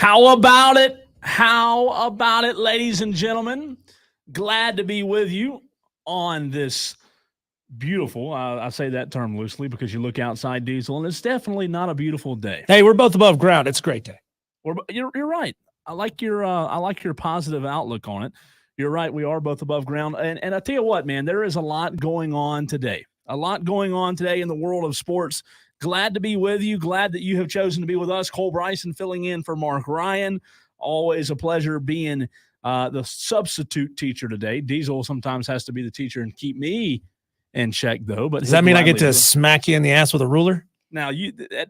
How about it? How about it, ladies and gentlemen? Glad to be with you on this beautiful, I say that term loosely because you look outside, Diesel, and it's definitely not a beautiful day. Hey, we're both above ground. It's a great day. You're right. I like your positive outlook on it. You're right. We are both above ground. And I tell you what, man, there is a lot going on today. A lot going on today in the world of sports. Glad to be with you. Glad that you have chosen to be with us. Cole Bryson filling in for Mark Ryan. Always a pleasure being the substitute teacher today. Diesel sometimes has to be the teacher and keep me in check, though. But does that mean I get to smack you in the ass with a ruler? Now,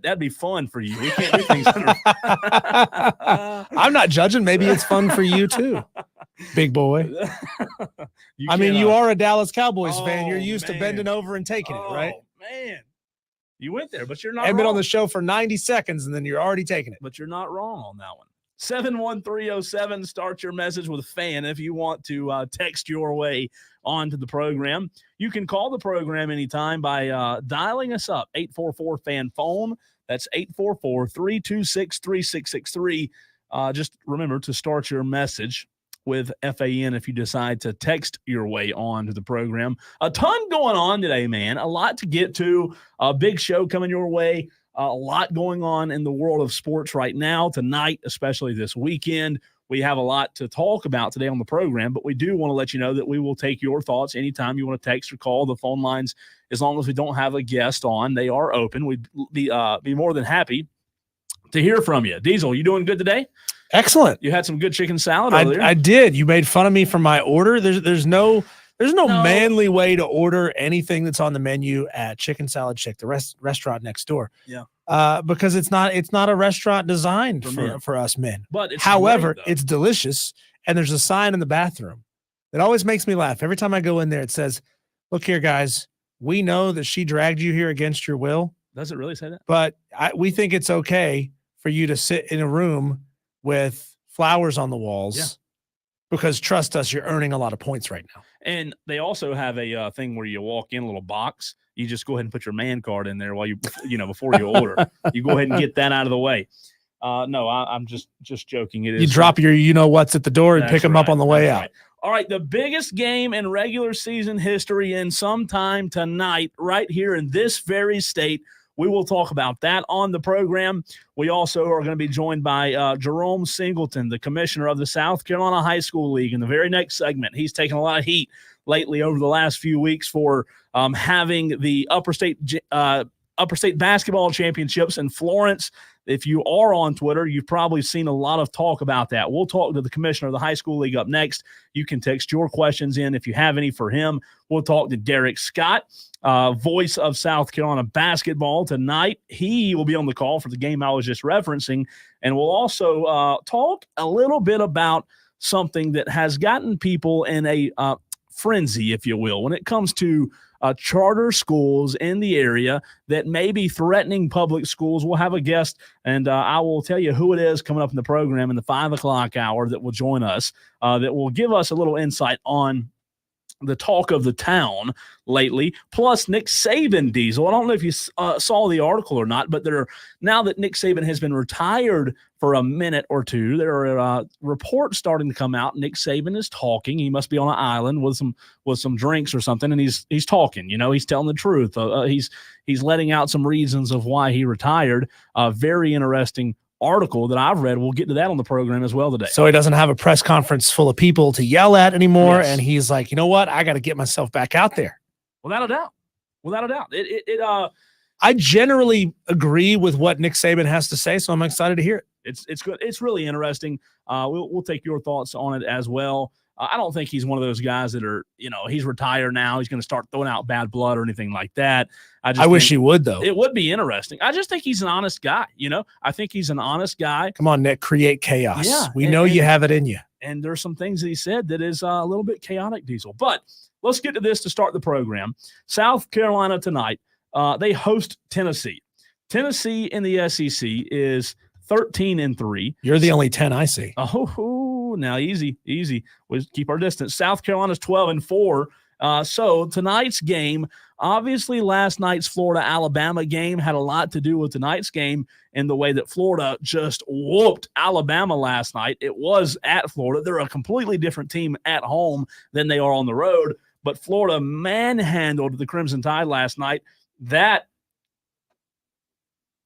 that'd be fun for you. We can't do things. I'm not judging. Maybe it's fun for you, too, big boy. You are a Dallas Cowboys fan. You're used to bending over and taking it, right? Man. You went there, but you're not I've been on the show for 90 seconds, and then you're already taking it. But you're not wrong on that one. 71307, start your message with a fan if you want to text your way onto the program. You can call the program anytime by dialing us up, 844-FAN-PHONE. That's 844-326-3663. Just remember to start your message with FAN if you decide to text your way on to the program. A ton going on today, man. A lot to get to. A big show coming your way. A lot going on in the world of sports right now, tonight, especially this weekend. We have a lot to talk about today on the program, but we do want to let you know that we will take your thoughts anytime you want to text or call. The phone lines, as long as we don't have a guest on, they are open. We'd be more than happy to hear from you. Diesel, you doing good today? Excellent. You had some good chicken salad earlier. I did. You made fun of me for my order. There's no manly way to order anything that's on the menu at Chicken Salad Chick, the restaurant next door. Yeah. Because it's not a restaurant designed for us men. But however, it's delicious, and there's a sign in the bathroom that always makes me laugh. Every time I go in there, it says, "Look here, guys. We know that she dragged you here against your will." Does it really say that? But we think it's okay for you to sit in a room with flowers on the walls, because trust us, you're earning a lot of points right now. And they also have a thing where you walk in a little box. You just go ahead and put your man card in there while before you order. You go ahead and get that out of the way. No, I'm just joking. It is. You drop your what's at the door and pick them up on the way out. Right. All right, the biggest game in regular season history in sometime tonight, right here in this very state. We will talk about that on the program. We also are going to be joined by Jerome Singleton, the commissioner of the South Carolina High School League, in the very next segment. He's taken a lot of heat lately over the last few weeks for having the Upper State Basketball Championships in Florence. If you are on Twitter, you've probably seen a lot of talk about that. We'll talk to the commissioner of the high school league up next. You can text your questions in if you have any for him. We'll talk to Derek Scott, voice of South Carolina basketball tonight. He will be on the call for the game I was just referencing. And we'll also talk a little bit about something that has gotten people in a frenzy, if you will, when it comes to charter schools in the area that may be threatening public schools. We'll have a guest, and I will tell you who it is coming up in the program in the 5 o'clock hour that will join us, that will give us a little insight on the talk of the town lately, plus Nick Saban, Diesel. I don't know if you saw the article or not, but now that Nick Saban has been retired for a minute or two, there are reports starting to come out. Nick Saban is talking. He must be on an island with some drinks or something, and he's talking. He's telling the truth. He's letting out some reasons of why he retired. Very interesting article that I've read. We'll get to that on the program as well today. So he doesn't have a press conference full of people to yell at anymore, and he's like, you know what? I got to get myself back out there. Without a doubt. I generally agree with what Nick Saban has to say, so I'm excited to hear it. It's good. It's really interesting. We'll take your thoughts on it as well. I don't think he's one of those guys that are, he's retired now. He's going to start throwing out bad blood or anything like that. I wish he would, though. It would be interesting. I just think he's an honest guy. I think he's an honest guy. Come on, Nick, create chaos. Yeah, we know you have it in you. And there's some things that he said that is a little bit chaotic, Diesel. But let's get to this to start the program. South Carolina tonight, they host Tennessee. Tennessee in the SEC is 13-3. You're the only 10 I see. Oh, now easy. We keep our distance. South Carolina's 12-4, So tonight's game, obviously last night's Florida-Alabama game had a lot to do with tonight's game in the way that Florida just whooped Alabama last night. It was at Florida. They're a completely different team at home than they are on the road, but Florida manhandled the Crimson Tide last night. That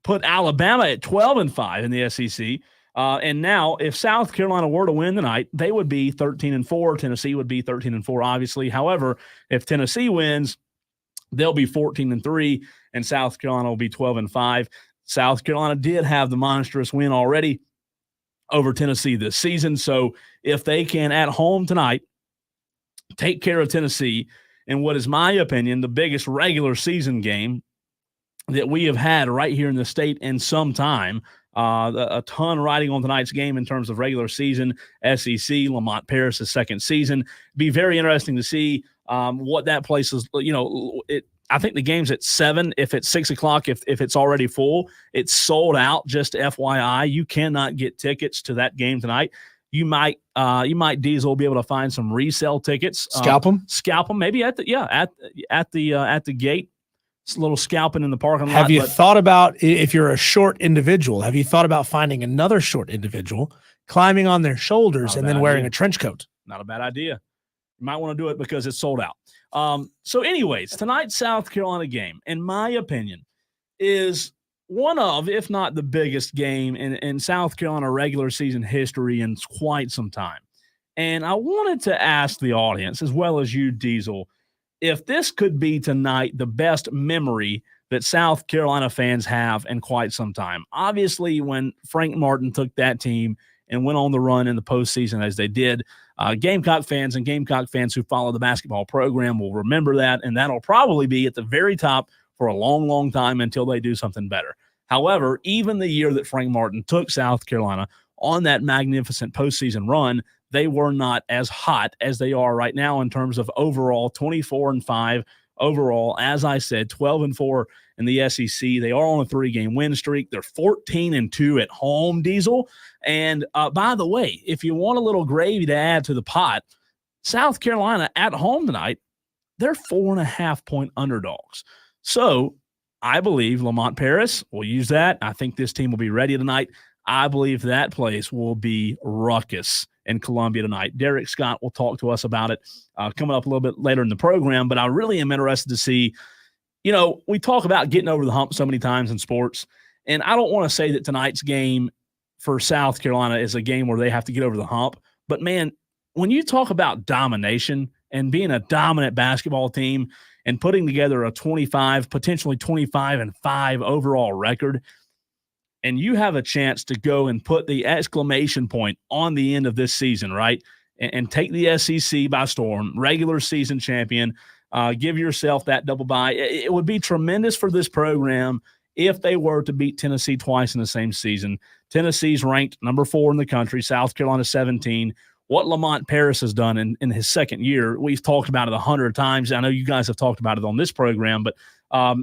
put Alabama at 12-5 in the SEC. And now, if South Carolina were to win tonight, they would be 13-4. Tennessee would be 13-4, obviously. However, if Tennessee wins, they'll be 14-3, and South Carolina will be 12-5. South Carolina did have the monstrous win already over Tennessee this season. So if they can, at home tonight, take care of Tennessee in what is, my opinion, the biggest regular season game that we have had right here in the state in some time. A ton riding on tonight's game in terms of regular season, SEC, Lamont Paris' second season. Be very interesting to see what that place is. I think the game's at 7. If it's 6 o'clock, if it's already full, it's sold out. Just FYI, you cannot get tickets to that game tonight. You might Diesel be able to find some resale tickets. Scalp them, maybe at the gate. It's a little scalping in the parking lot. Have you thought about, if you're a short individual, have you thought about finding another short individual, climbing on their shoulders, and then wearing a trench coat? Not a bad idea. You might want to do it because it's sold out. So anyways, tonight's South Carolina game, in my opinion, is one of, if not the biggest game in South Carolina regular season history in quite some time. And I wanted to ask the audience, as well as you, Diesel, if this could be tonight the best memory that South Carolina fans have in quite some time. Obviously, when Frank Martin took that team and went on the run in the postseason as they did, Gamecock fans who follow the basketball program will remember that, and that'll probably be at the very top for a long, long time until they do something better. However, even the year that Frank Martin took South Carolina on that magnificent postseason run, they were not as hot as they are right now in terms of overall 24-5 overall. As I said, 12-4 in the SEC. They are on a 3-game win streak. They're 14-2 at home, Diesel. And by the way, if you want a little gravy to add to the pot, South Carolina at home tonight, they're 4.5-point underdogs. So I believe Lamont Paris will use that. I think this team will be ready tonight. I believe that place will be ruckus in Columbia tonight. Derek Scott will talk to us about it coming up a little bit later in the program, but I really am interested to see, we talk about getting over the hump so many times in sports, and I don't want to say that tonight's game for South Carolina is a game where they have to get over the hump, but man, when you talk about domination and being a dominant basketball team and putting together a 25, potentially 25-5 overall record, and you have a chance to go and put the exclamation point on the end of this season, right, and take the SEC by storm, regular season champion, give yourself that double bye. It would be tremendous for this program if they were to beat Tennessee twice in the same season. Tennessee's ranked number 4 in the country, South Carolina 17. What Lamont Paris has done in his second year, we've talked about it 100 times. I know you guys have talked about it on this program, but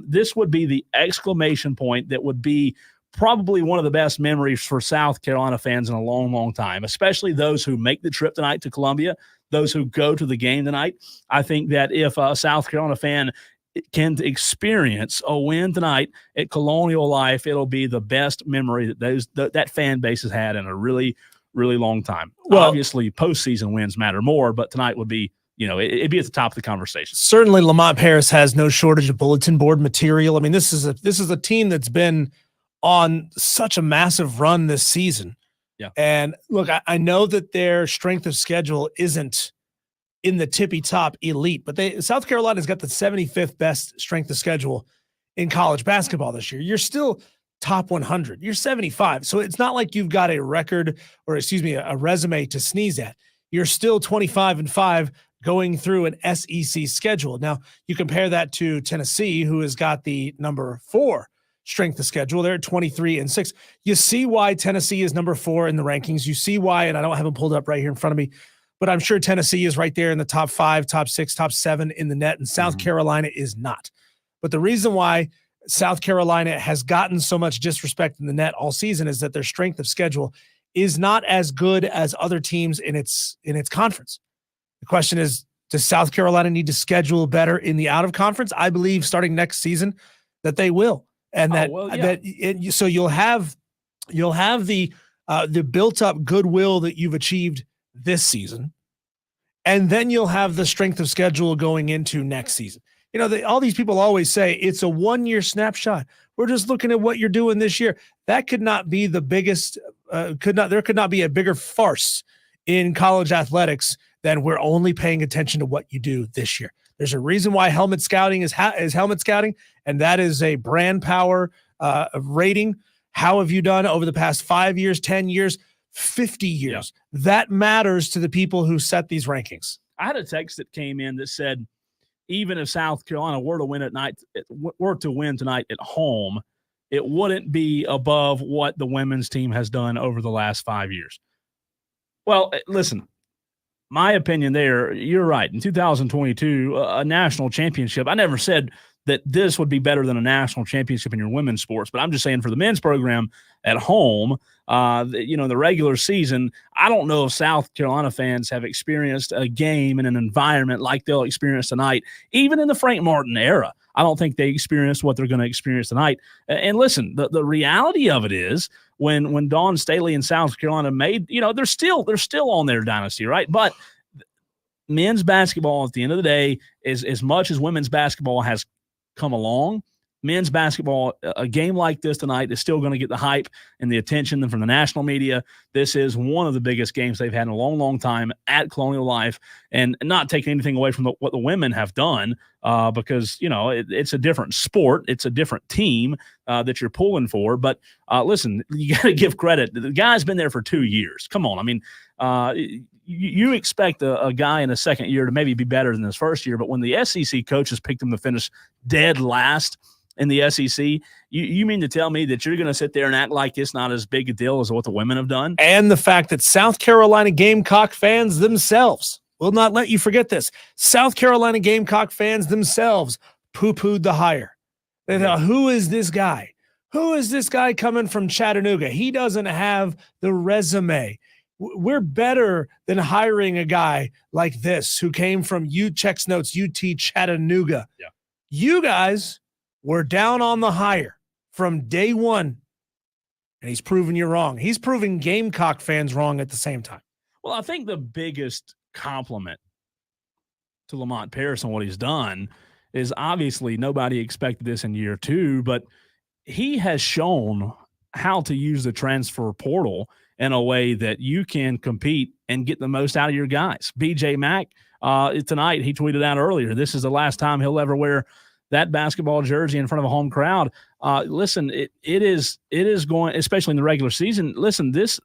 this would be the exclamation point that would be probably one of the best memories for South Carolina fans in a long, long time, especially those who make the trip tonight to Columbia, those who go to the game tonight. I think that if a South Carolina fan can experience a win tonight at Colonial Life, it'll be the best memory that that fan base has had in a really, really long time. Well, obviously, postseason wins matter more, but tonight would be, it'd be at the top of the conversation. Certainly, Lamont Paris has no shortage of bulletin board material. I mean, this is a team that's been on such a massive run this season. Yeah. And look, I know that their strength of schedule isn't in the tippy top elite, but South Carolina's got the 75th best strength of schedule in college basketball this year. You're still top 100. You're 75. So it's not like you've got a record or a resume to sneeze at. You're still 25-5 going through an SEC schedule. Now you compare that to Tennessee, who has got the number 4 strength of schedule. They're at 23-6. You see why Tennessee is number 4 in the rankings. You see why, and I don't have them pulled up right here in front of me, but I'm sure Tennessee is right there in the top 5, top 6, top 7 in the net, and South Carolina is not. But the reason why South Carolina has gotten so much disrespect in the net all season is that their strength of schedule is not as good as other teams in its conference. The question is, Does South Carolina need to schedule better in the out of conference? I believe starting next season that they will, and so you'll have the built up goodwill that you've achieved this season, and then you'll have the strength of schedule going into next season. All these people always say it's a 1-year snapshot. We're just looking at what you're doing this year. That could not be the biggest. There could not be a bigger farce in college athletics than we're only paying attention to what you do this year. There's a reason why helmet scouting is helmet scouting, and that is a brand power rating. How have you done over the past 5 years, 10 years, 50 years? Yeah. That matters to the people who set these rankings. I had a text that came in that said, even if South Carolina were to win tonight at home, it wouldn't be above what the women's team has done over the last 5 years. Well, listen, my opinion there, you're right. In 2022, a national championship, I never said that this would be better than a national championship in your women's sports, but I'm just saying for the men's program at home, the regular season, I don't know if South Carolina fans have experienced a game in an environment like they'll experience tonight, even in the Frank Martin era. I don't think they experienced what they're going to experience tonight. And listen, the reality of it is when Dawn Staley and South Carolina made, they're still on their dynasty, right? But men's basketball at the end of the day is as much as women's basketball has come along. Men's basketball, a game like this tonight is still going to get the hype and the attention from the national media. This is one of the biggest games they've had in a long, long time at Colonial Life, and not taking anything away from what the women have done because, it's a different sport. It's a different team that you're pulling for. But listen, you got to give credit. The guy's been there for 2 years. Come on. I mean, you expect a guy in a second year to maybe be better than his first year, but when the SEC coaches picked him to finish dead last in the SEC, you mean to tell me that you're going to sit there and act like it's not as big a deal as what the women have done? And the fact that South Carolina Gamecock fans themselves will not let you forget this. South Carolina Gamecock fans themselves poo-pooed the hire. They thought, who is this guy? Who is this guy coming from Chattanooga? He doesn't have the resume. We're better than hiring a guy like this who came from checks notes UT Chattanooga. Yeah. You guys were down on the hire from day one, and he's proven you wrong. He's proving Gamecock fans wrong at the same time. Well, I think the biggest compliment to Lamont Paris and what he's done is obviously nobody expected this in year two, but he has shown how to use the transfer portal in a way that you can compete and get the most out of your guys. BJ Mack, tonight, he tweeted out earlier, this is the last time he'll ever wear that basketball jersey in front of a home crowd. Listen, it is going, especially in the regular season. Listen, this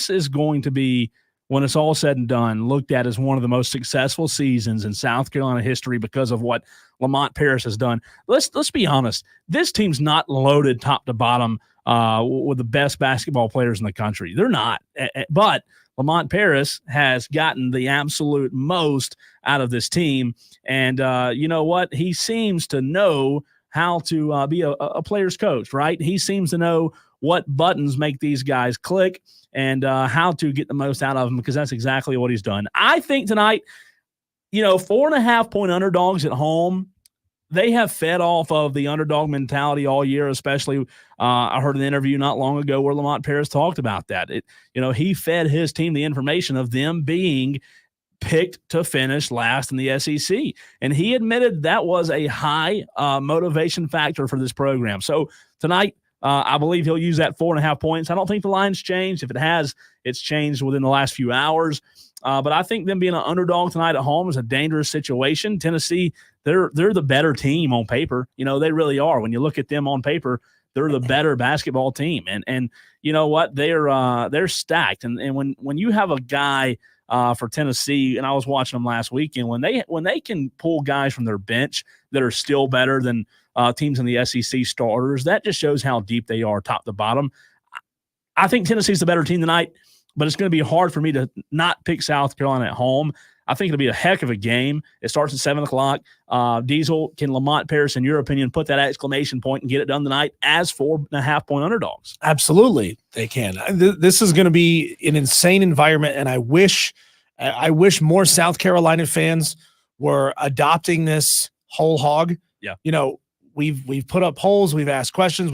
is going to be, when it's all said and done, looked at as one of the most successful seasons in South Carolina history because of what Lamont Paris has done. Let's be honest. This team's not loaded top to bottom with the best basketball players in the country. They're not. But Lamont Paris has gotten the absolute most out of this team. And you know what? He seems to know how to be a player's coach, right? He seems to know what buttons make these guys click and how to get the most out of them, because that's exactly what he's done. I think tonight, 4.5-point underdogs at home, they have fed off of the underdog mentality all year, especially I heard an interview not long ago where Lamont Paris talked about that. He fed his team the information of them being picked to finish last in the SEC. And he admitted that was a high motivation factor for this program. So tonight, I believe he'll use that 4.5 points. I don't think the line's changed. If it has, it's changed within the last few hours. But I think them being an underdog tonight at home is a dangerous situation. Tennessee, they're the better team on paper. They really are. When you look at them on paper, they're the better basketball team. And you know what? They're stacked. And when you have a guy for Tennessee, and I was watching them last weekend, when they can pull guys from their bench that are still better than teams in the SEC starters, that just shows how deep they are top to bottom. I think Tennessee's the better team tonight, but it's going to be hard for me to not pick South Carolina at home. I think it'll be a heck of a game. It starts at 7 o'clock. Diesel, can Lamont Paris, in your opinion, put that exclamation point and get it done tonight as 4.5-point underdogs? Absolutely, they can. This is going to be an insane environment, and I wish more South Carolina fans were adopting this whole hog. Yeah. You know, we've put up polls, we've asked questions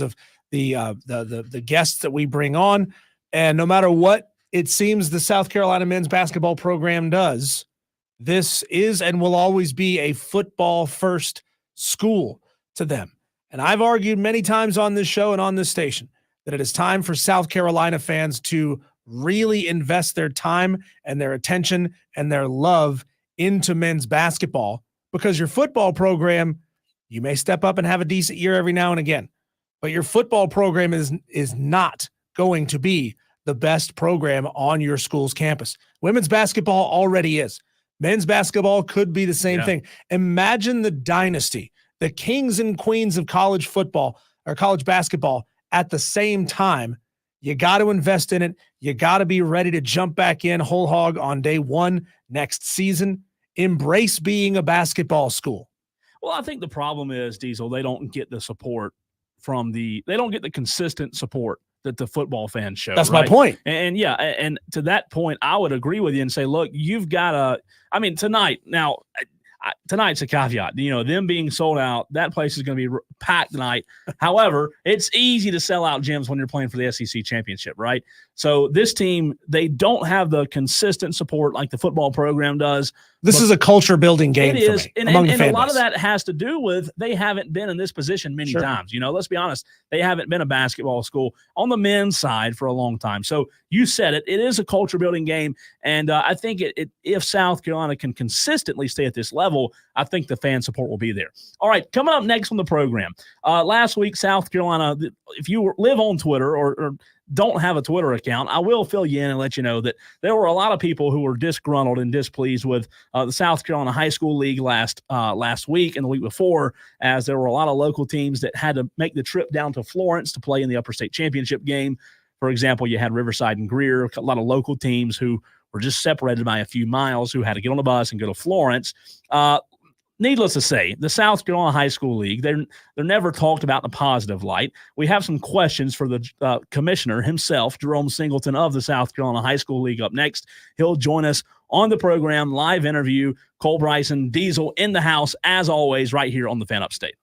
of the guests that we bring on, and no matter what it seems the South Carolina men's basketball program does, this is and will always be a football first school to them. And I've argued many times on this show and on this station that it is time for South Carolina fans to really invest their time and their attention and their love into men's basketball, because your football program, you may step up and have a decent year every now and again, but your football program is not going to be the best program on your school's campus. Women's basketball already is. Men's basketball could be the same thing. Imagine the dynasty, the kings and queens of college football or college basketball at the same time. You got to invest in it. You got to be ready to jump back in whole hog on day one next season. Embrace being a basketball school. Well, I think the problem is, Diesel, they don't get the support they don't get the consistent support that the football fans show. That's right? my point. And and to that point, I would agree with you and say, look, you've got to, tonight, now, tonight's a caveat. Them being sold out, that place is going to be packed tonight. However, it's easy to sell out gyms when you're playing for the SEC championship, right? So this team, they don't have the consistent support like the football program does. This is a culture building game for me. And a lot of that has to do with they haven't been in this position many times. Let's be honest. They haven't been a basketball school on the men's side for a long time. So you said it. It is a culture building game. And I think if South Carolina can consistently stay at this level, I think the fan support will be there. All right, coming up next on the program. Last week, South Carolina, if you live on Twitter or don't have a Twitter account, I will fill you in and let you know that there were a lot of people who were disgruntled and displeased with the South Carolina High School League last week and the week before, as there were a lot of local teams that had to make the trip down to Florence to play in the Upper State Championship game. For example, you had Riverside and Greer, a lot of local teams who were just separated by a few miles, who had to get on a bus and go to Florence. Needless to say, the South Carolina High School League, they're never talked about in a positive light. We have some questions for the commissioner himself, Jerome Singleton of the South Carolina High School League, up next. He'll join us on the program, live interview. Cole Bryson, Diesel in the house, as always, right here on the Fan Upstate.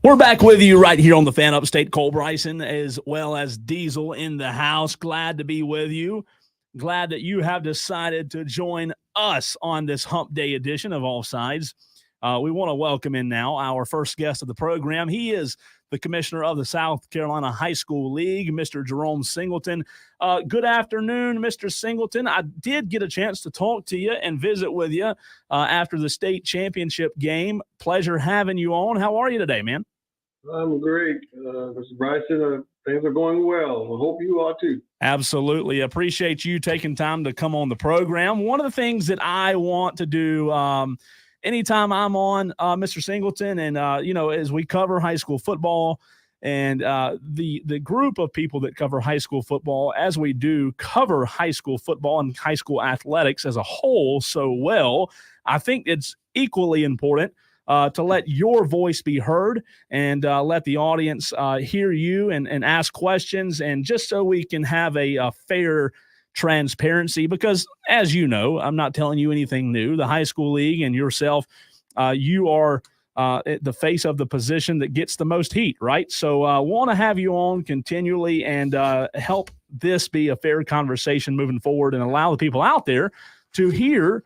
We're back with you right here on the Fan Upstate. Cole Bryson as well as Diesel in the house. Glad to be with you. Glad that you have decided to join us on this Hump Day edition of Offsides. We want to welcome in now our first guest of the program. He is the commissioner of the South Carolina High School League, Mr. Jerome Singleton. Good afternoon, Mr. Singleton. I did get a chance to talk to you and visit with you after the state championship game. Pleasure having you on. How are you today, man? I'm great, Mr. Bryson. Things are going well. I hope you are too. Absolutely. Appreciate you taking time to come on the program. One of the things that I want to do anytime I'm on, Mr. Singleton, and, as we cover high school football and the group of people that cover high school football, as we do cover high school football and high school athletics as a whole so well, I think it's equally important to let your voice be heard and let the audience hear you and ask questions, and just so we can have a fair transparency, because as you know, I'm not telling you anything new. The high school league and yourself, you are the face of the position that gets the most heat, right? So I want to have you on continually and help this be a fair conversation moving forward and allow the people out there to hear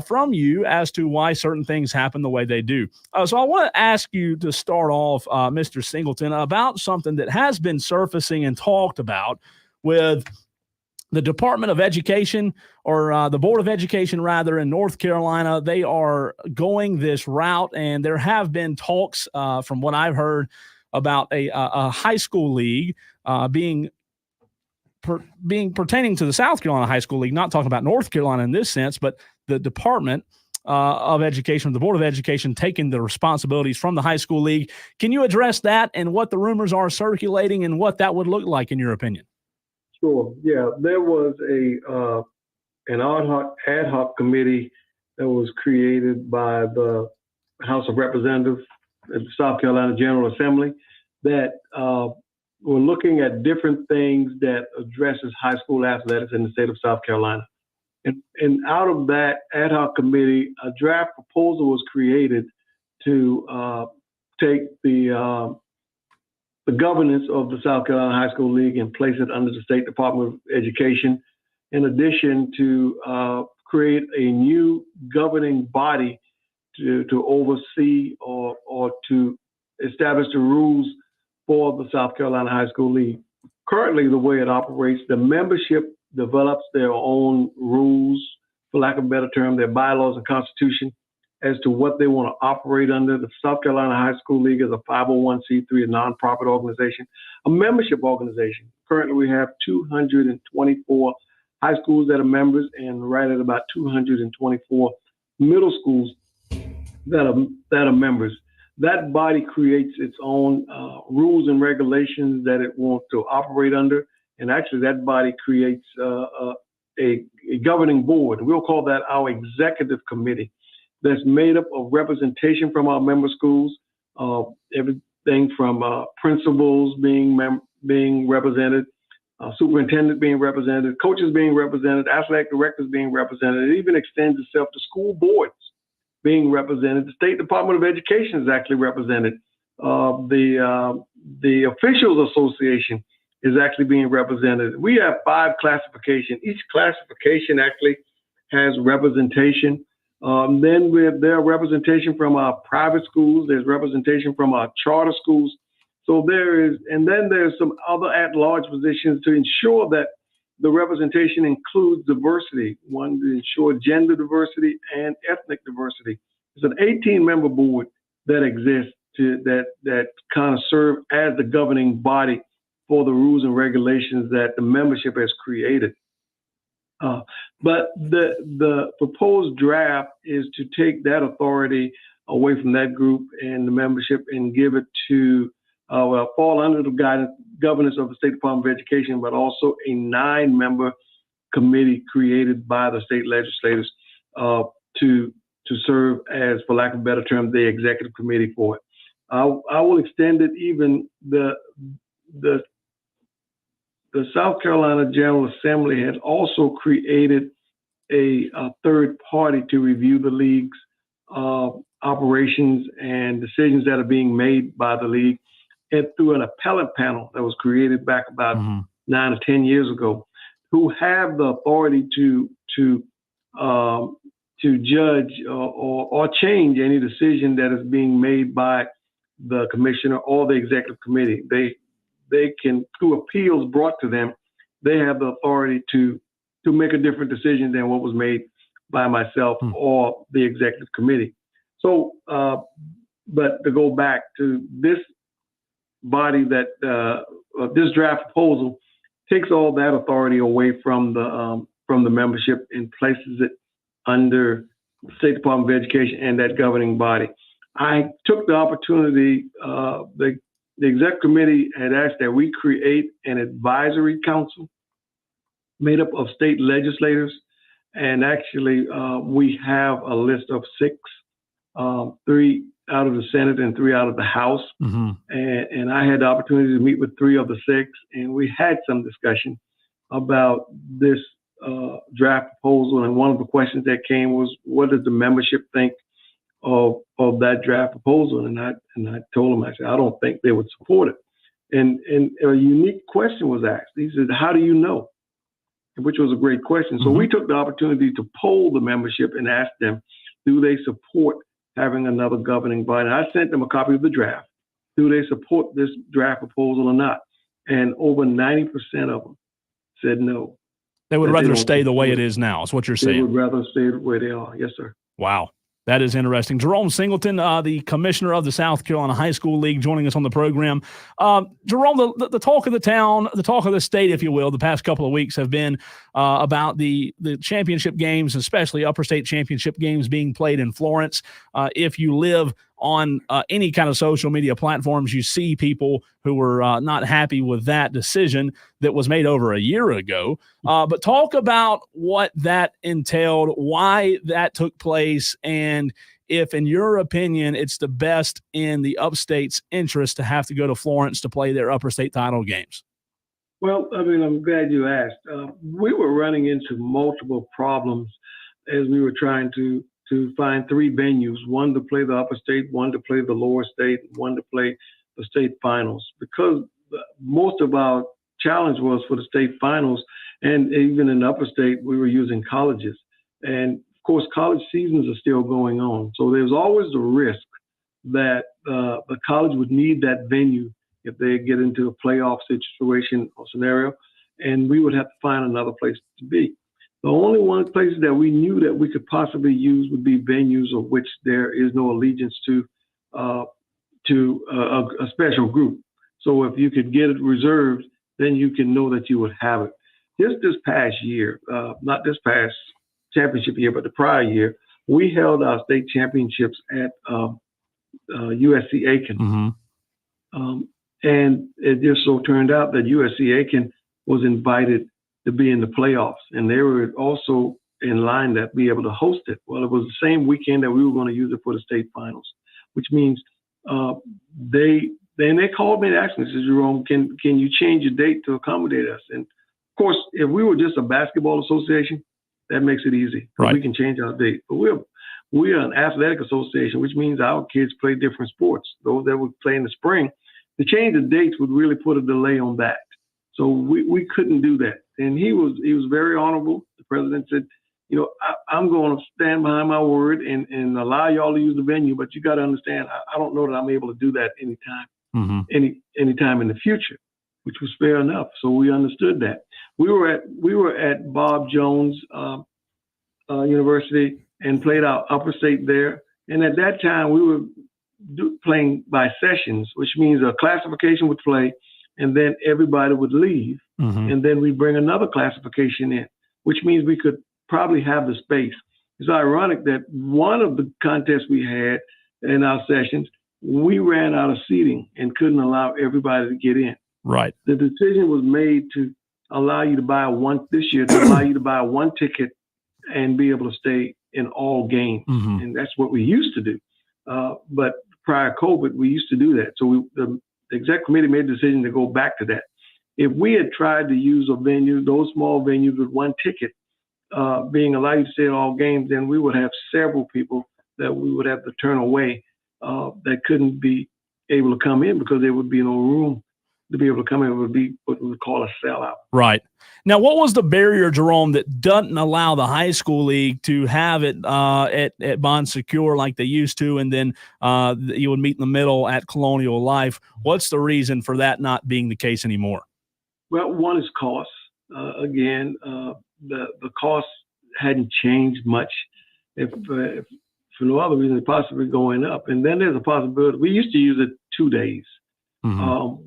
from you as to why certain things happen the way they do. So I want to ask you to start off, Mr. Singleton, about something that has been surfacing and talked about with the Department of Education, or the Board of Education, rather, in North Carolina. They are going this route, and there have been talks, from what I've heard, about a high school league being pertaining to the South Carolina High School League, not talking about North Carolina in this sense, but the Department of Education, the Board of Education, taking the responsibilities from the high school league. Can you address that and what the rumors are circulating and what that would look like in your opinion? Sure. Yeah, there was an ad hoc committee that was created by the House of Representatives at the South Carolina General Assembly that were looking at different things that addresses high school athletics in the state of South Carolina. And out of that ad hoc committee, a draft proposal was created to take the governance of the South Carolina High School League and place it under the State Department of Education, in addition to create a new governing body to oversee or to establish the rules for the South Carolina High School League. Currently, the way it operates, the membership develops their own rules, for lack of a better term, their bylaws and constitution, as to what they want to operate under. The South Carolina High School League is a 501c3, a nonprofit organization, a membership organization. Currently, we have 224 high schools that are members, and right at about 224 middle schools that are members. That body creates its own rules and regulations that it wants to operate under, and actually that body creates a governing board. We'll call that our executive committee, that's made up of representation from our member schools, everything from principals being represented, superintendent being represented, coaches being represented, athletic directors being represented. It even extends itself to school boards being represented. The State Department of Education is actually represented. The Officials Association is actually being represented. We have 5 classifications. Each classification actually has representation. Then there are representation from our private schools. There's representation from our charter schools. So there's some other at-large positions to ensure that the representation includes diversity. One, to ensure gender diversity and ethnic diversity. It's an 18-member board that exists that kind of serve as the governing body for the rules and regulations that the membership has created. But the proposed draft is to take that authority away from that group and the membership and give it to, fall under the governance of the State Department of Education, but also a 9-member committee created by the state legislators to serve as, for lack of a better term, the executive committee for it. I will extend it even the South Carolina General Assembly had also created a third party to review the league's operations and decisions that are being made by the league, and through an appellate panel that was created back about 9 or 10 years ago, who have the authority to judge or change any decision that is being made by the commissioner or the executive committee. They can, through appeals brought to them, they have the authority to make a different decision than what was made by myself or the executive committee. So, but to go back to this body, that this draft proposal takes all that authority away from the membership and places it under the State Department of Education and that governing body. I took the opportunity, the exec committee had asked that we create an advisory council made up of state legislators. And actually, we have a list of 6, 3 out of the Senate and 3 out of the House. And I had the opportunity to meet with 3 of the 6, and we had some discussion about this draft proposal. And one of the questions that came was, what does the membership think of that draft proposal? And I told him, I said, I don't think they would support it. And a unique question was asked. He said, how do you know? Which was a great question. So we took the opportunity to poll the membership and ask them, do they support having another governing body? And I sent them a copy of the draft. Do they support this draft proposal or not? And over 90% of them said no. They would rather stay the way it is now, is what you're saying. They would rather stay the way they are. Yes, sir. Wow. That is interesting. Jerome Singleton, the commissioner of the South Carolina High School League, joining us on the program. Jerome, the talk of the town, the talk of the state, if you will, the past couple of weeks have been about the championship games, especially upper state championship games being played in Florence. If you live on any kind of social media platforms, you see people who were not happy with that decision that was made over a year ago. But talk about what that entailed, why that took place, and if, in your opinion, it's the best in the upstate's interest to have to go to Florence to play their upper state title games. Well, I mean, I'm glad you asked. We were running into multiple problems as we were trying to find 3 venues, one to play the upper state, one to play the lower state, one to play the state finals, because most of our challenge was for the state finals. And even in the upper state, we were using colleges. And of course, college seasons are still going on. So there's always the risk that the college would need that venue if they get into a playoff situation or scenario, and we would have to find another place to be. The only one place that we knew that we could possibly use would be venues of which there is no allegiance to a special group. So if you could get it reserved, then you can know that you would have it. Just this past year, not this past championship year, but the prior year, we held our state championships at USC Aiken. And it just so turned out that USC Aiken was invited to be in the playoffs, and they were also in line to be able to host it. Well, it was the same weekend that we were going to use it for the state finals, which means they called me and asked me, said, Jerome, can you change your date to accommodate us? And of course, if we were just a basketball association, that makes it easy. Right. We can change our date. But we're an athletic association, which means our kids play different sports. Those that would play in the spring, to change the dates would really put a delay on that. So we couldn't do that. And he was very honorable. The president said, I'm going to stand behind my word and allow y'all to use the venue, but you got to understand, I don't know that I'm able to do that anytime, anytime in the future, which was fair enough. So we understood that. We were at Bob Jones University and played our upper state there. And at that time, we were playing by sessions, which means a classification would play, and then everybody would leave, and then we bring another classification in, which means we could probably have the space. It's ironic that one of the contests we had in our sessions, we ran out of seating and couldn't allow everybody to get in. Right. The decision was made to allow you to buy this year, to allow you to buy one ticket and be able to stay in all games. And that's what we used to do. But prior to COVID, we used to do that. So the exec committee made a decision to go back to that. If we had tried to use a venue, those small venues with one ticket, being allowed to stay in all games, then we would have several people that we would have to turn away that couldn't be able to come in because there would be no room to be able to come in. It would be what we would call a sellout. Right. Now, what was the barrier, Jerome, that doesn't allow the high school league to have it at Bon Secure like they used to, and then you would meet in the middle at Colonial Life? What's the reason for that not being the case anymore? Well, one is cost. Again, the cost hadn't changed much. If for no other reason, it's possibly going up. And then there's a possibility. We used to use it 2 days.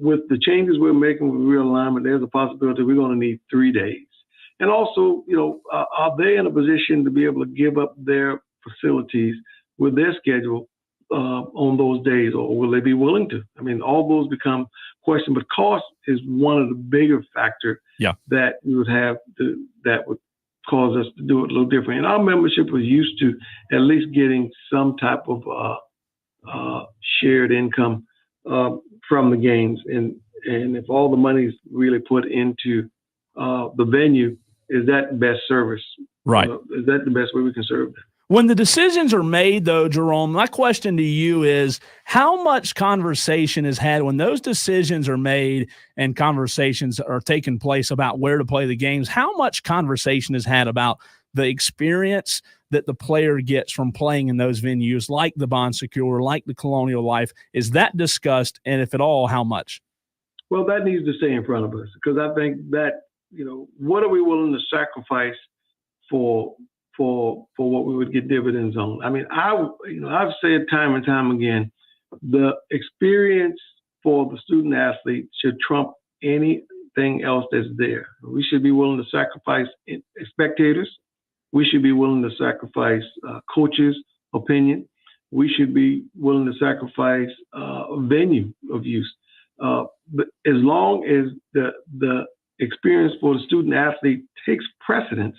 With the changes we're making with realignment, there's a possibility we're going to need 3 days. And also, are they in a position to be able to give up their facilities with their schedule on those days, or will they be willing to? I mean, all those become questions, but cost is one of the bigger factors that we would have that would cause us to do it a little different. And our membership was used to at least getting some type of shared income from the games, and if all the money is really put into the venue, is that best service? Right. Is that the best way we can serve them? When the decisions are made, though, Jerome, my question to you is, how much conversation is had when those decisions are made and conversations are taking place about where to play the games? How much conversation is had about the experience that the player gets from playing in those venues like the Bon Secure, like the Colonial Life? Is that discussed? And if at all, how much? Well, that needs to stay in front of us, because I think that, what are we willing to sacrifice for what we would get dividends on? I mean, I've said time and time again, the experience for the student athlete should trump anything else that's there. We should be willing to sacrifice spectators. We should be willing to sacrifice coaches' opinion. We should be willing to sacrifice venue of use. But as long as the experience for the student athlete takes precedence,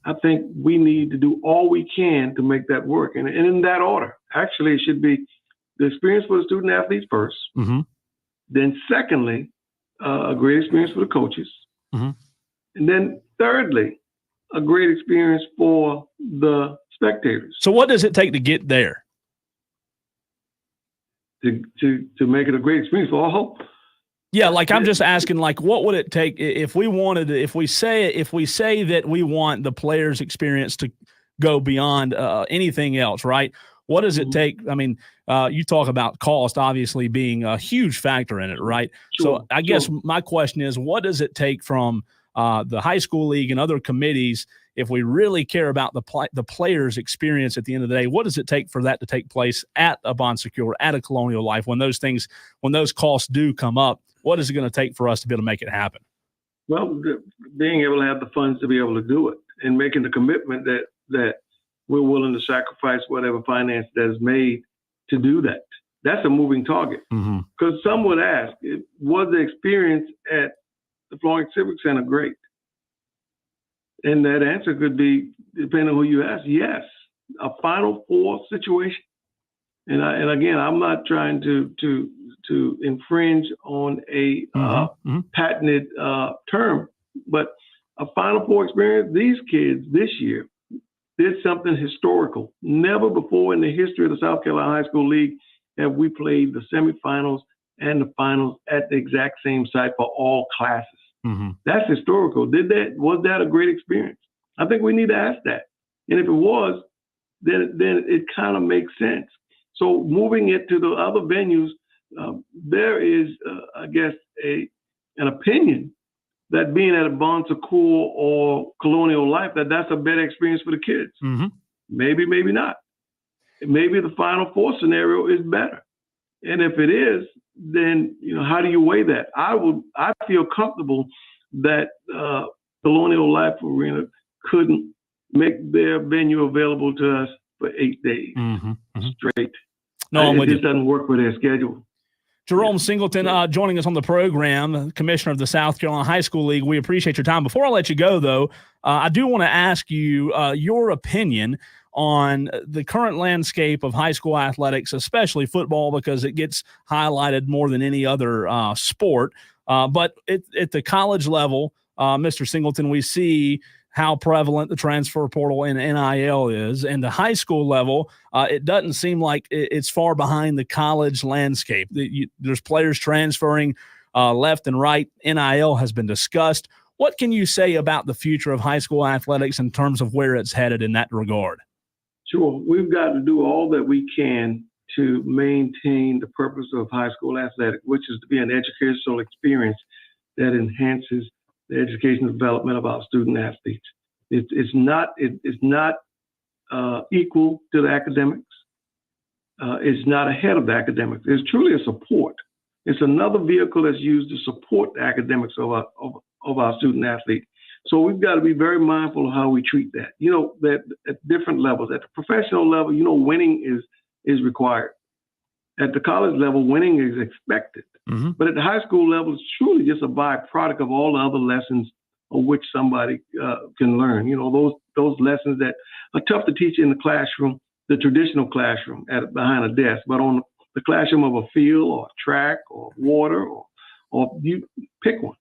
I think we need to do all we can to make that work. And in that order, actually, it should be the experience for the student athletes first. Then secondly, a great experience for the coaches. And then thirdly, a great experience for the spectators. So what does it take to get there? To make it a great experience for all. Yeah, like I'm just asking, like, what would it take if we wanted to, if we say that we want the player's experience to go beyond anything else, right? What does it take? I mean, you talk about cost obviously being a huge factor in it, right? So I guess my question is, what does it take from the high school league and other committees, if we really care about the player's experience at the end of the day? What does it take for that to take place at a Bon Secure, at a Colonial Life, when those costs do come up? What is it going to take for us to be able to make it happen? Well, being able to have the funds to be able to do it, and making the commitment that we're willing to sacrifice whatever finance that is made to do that. That's a moving target. Because some would ask, was the experience at the Florence Civic Center great? And that answer could be, depending on who you ask, yes. A Final Four situation. And again, I'm not trying to infringe on a patented term, but a Final Four experience, these kids this year did something historical. Never before in the history of the South Carolina High School League have we played the semifinals and the finals at the exact same site for all classes. That's historical. Was that a great experience? I think we need to ask that. And if it was, then it kind of makes sense. So moving it to the other venues, there is, I guess, an opinion that being at a Bon Secure or Colonial Life, that's a better experience for the kids. Maybe, maybe not. Maybe the Final Four scenario is better. And if it is, then how do you weigh that? I feel comfortable that Colonial Life Arena couldn't make their venue available to us for 8 days straight. It just doesn't work with their schedule. Jerome Singleton joining us on the program, Commissioner of the South Carolina High School League. We appreciate your time. Before I let you go, though, I do want to ask you your opinion on the current landscape of high school athletics, especially football, because it gets highlighted more than any other sport. But at the college level, Mr. Singleton, we see how prevalent the transfer portal and NIL is. And the high school level, it doesn't seem like it's far behind the college landscape. There's players transferring left and right. NIL has been discussed. What can you say about the future of high school athletics in terms of where it's headed in that regard? Sure. We've got to do all that we can to maintain the purpose of high school athletics, which is to be an educational experience that enhances the educational development of our student athletes. It's not equal to the academics. It's not ahead of the academics. It's truly a support. It's another vehicle that's used to support the academics of our student athlete. So we've got to be very mindful of how we treat that. That at different levels. At the professional level, winning is required. At the college level, winning is expected. Mm-hmm. But at the high school level, it's truly just a byproduct of all the other lessons of which somebody can learn. Those lessons that are tough to teach in the classroom, the traditional classroom behind a desk, but on the classroom of a field or track or water or you pick one.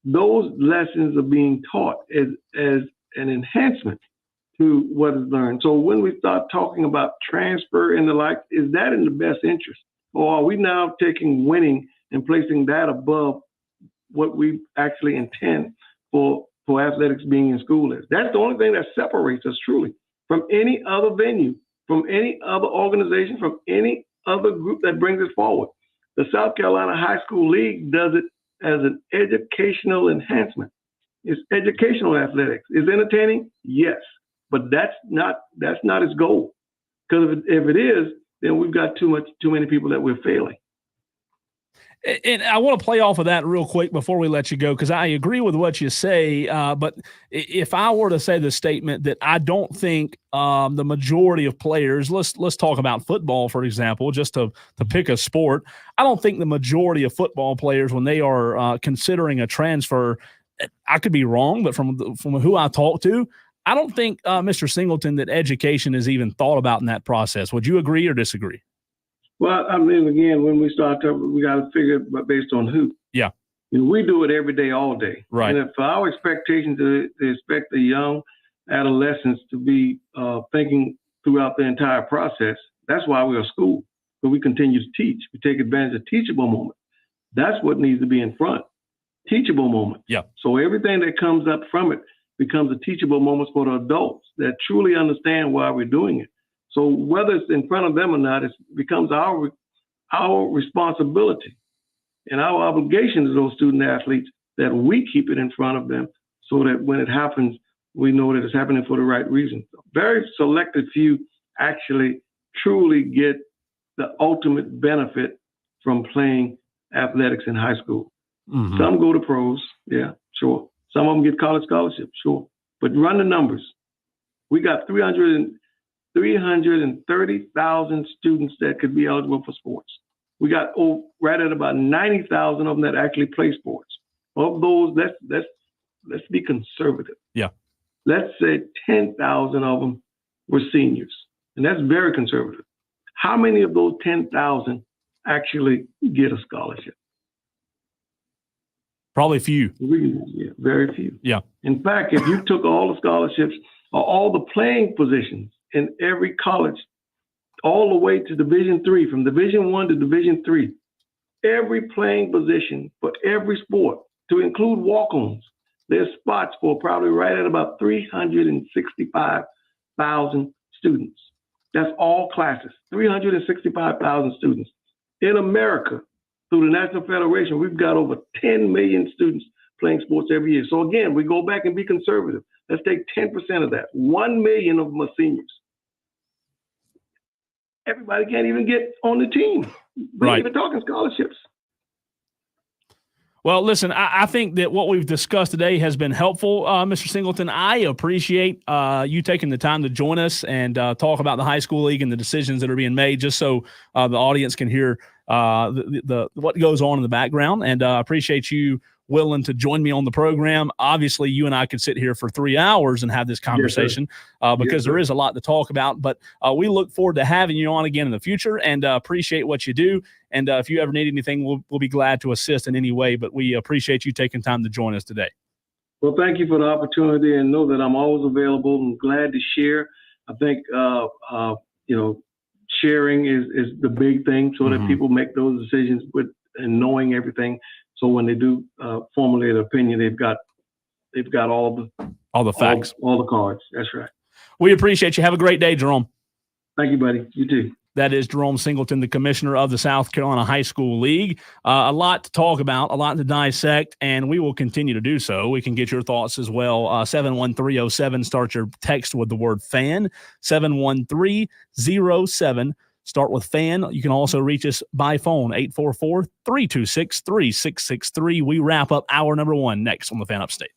Those lessons are being taught as an enhancement to what is learned. So when we start talking about transfer and the like, is that in the best interest? Or are we now taking winning and placing that above what we actually intend for athletics being in school is? That's the only thing that separates us truly from any other venue, from any other organization, from any other group that brings it forward. The South Carolina High School League does it as an educational enhancement. It's educational athletics. It's entertaining, yes, but that's not its goal. Because if it is, then we've got too many people that we're failing. And I want to play off of that real quick before we let you go, because I agree with what you say. But if I were to say the statement that I don't think the majority of players, let's talk about football, for example, just to pick a sport. I don't think the majority of football players, when they are considering a transfer, I could be wrong, but from who I talk to, I don't think, Mr. Singleton, that education is even thought about in that process. Would you agree or disagree? Well, I mean, again, when we start talking, we got to figure it based on who. Yeah. We do it every day, all day. Right. And for our expectation to expect the young adolescents to be thinking throughout the entire process, that's why we're a school. So we continue to teach. We take advantage of teachable moments. That's what needs to be in front. Teachable moments. Yeah. So everything that comes up from it becomes a teachable moment for the adults that truly understand why we're doing it. So whether it's in front of them or not, it becomes our responsibility and our obligation to those student athletes that we keep it in front of them so that when it happens, we know that it's happening for the right reason. A very selected few actually truly get the ultimate benefit from playing athletics in high school. Mm-hmm. Some go to pros, yeah, sure. Some of them get college scholarships, sure. But run the numbers. We got 330,000 students that could be eligible for sports. We got right at about 90,000 of them that actually play sports. Of those, let's be conservative. Yeah. Let's say 10,000 of them were seniors, and that's very conservative. How many of those 10,000 actually get a scholarship? Probably few. Yeah, very few. Yeah. In fact, if you took all the scholarships or all the playing positions in every college, all the way to Division III, from Division I to Division III, every playing position for every sport, to include walk-ons, there's spots for probably right at about 365,000 students. That's all classes, 365,000 students. In America, through the National Federation, we've got over 10 million students playing sports every year. So again, we go back and be conservative. Let's take 10% of that. 1 million of them are seniors. Everybody can't even get on the team. We ain't even talking scholarships. Well, listen, I think that what we've discussed today has been helpful, Mr. Singleton. I appreciate you taking the time to join us and talk about the high school league and the decisions that are being made, just so the audience can hear what goes on in the background. And I appreciate you willing to join me on the program. Obviously, you and I could sit here for 3 hours and have this conversation because there is a lot to talk about. But we look forward to having you on again in the future and appreciate what you do. And if you ever need anything, we'll be glad to assist in any way. But we appreciate you taking time to join us today. Well, thank you for the opportunity, and know that I'm always available and glad to share. I think, sharing is the big thing so that people make those decisions and knowing everything. So when they do formulate an opinion, they've got all the facts, all the cards. That's right. We appreciate you. Have a great day, Jerome. Thank you, buddy. You too. That is Jerome Singleton, the commissioner of the South Carolina High School League. A lot to talk about, a lot to dissect, and we will continue to do so. We can get your thoughts as well. 71307, start your text with the word FAN. 71307, start with FAN. You can also reach us by phone, 844-326-3663. We wrap up hour number 1 next on the Fan Upstate.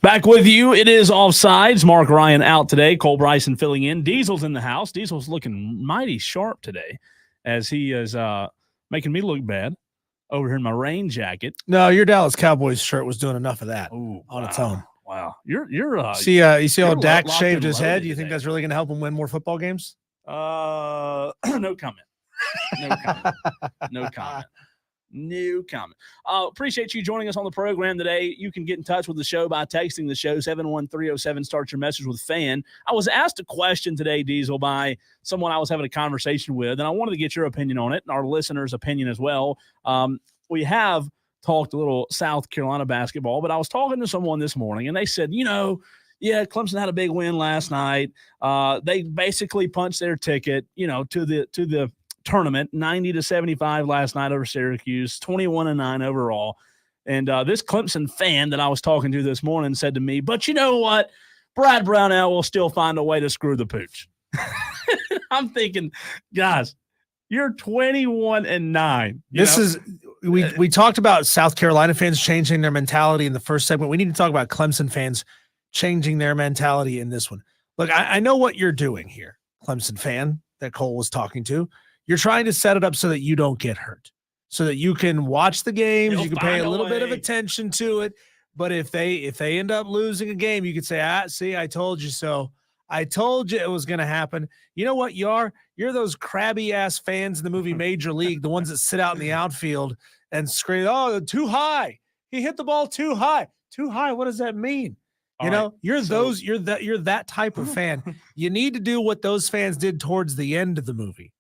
Back with you. It is Offsides. Mark Ryan out today. Cole Bryson filling in. Diesel's in the house. Diesel's looking mighty sharp today as he is making me look bad over here in my rain jacket. No, your Dallas Cowboys shirt was doing enough of that on its own. Wow. You're you see how Dak shaved his head? loaded Do you think today. that's really going to help him win more football games? No comment. No comment. No comment. No comment. Appreciate you joining us on the program today. You can get in touch with the show by texting the show 71307. Start your message with fan. I was asked a question today, Diesel, by someone I was having a conversation with, and I wanted to get your opinion on it and our listeners' opinion as well. We have talked a little South Carolina basketball, but I was talking to someone this morning, and they said, yeah, Clemson had a big win last night. They basically punched their ticket, to the tournament, 90-75 last night over Syracuse, 21-9 overall. And this Clemson fan that I was talking to this morning said to me, but you know what? Brad Brownell will still find a way to screw the pooch. I'm thinking, guys, you're 21-9. We talked about South Carolina fans changing their mentality in the first segment. We need to talk about Clemson fans changing their mentality in this one. Look, I know what you're doing here, Clemson fan that Cole was talking to. You're trying to set it up so that you don't get hurt, so that you can watch the games, you can pay a little bit of attention to it. But if they end up losing a game, you could say, see, I told you so. I told you it was going to happen. You know what you are? You're those crabby ass fans in the movie Major League, the ones that sit out in the outfield and scream, "Oh, too high. He hit the ball too high." Too high. What does that mean? You're that type of fan. You need to do what those fans did towards the end of the movie.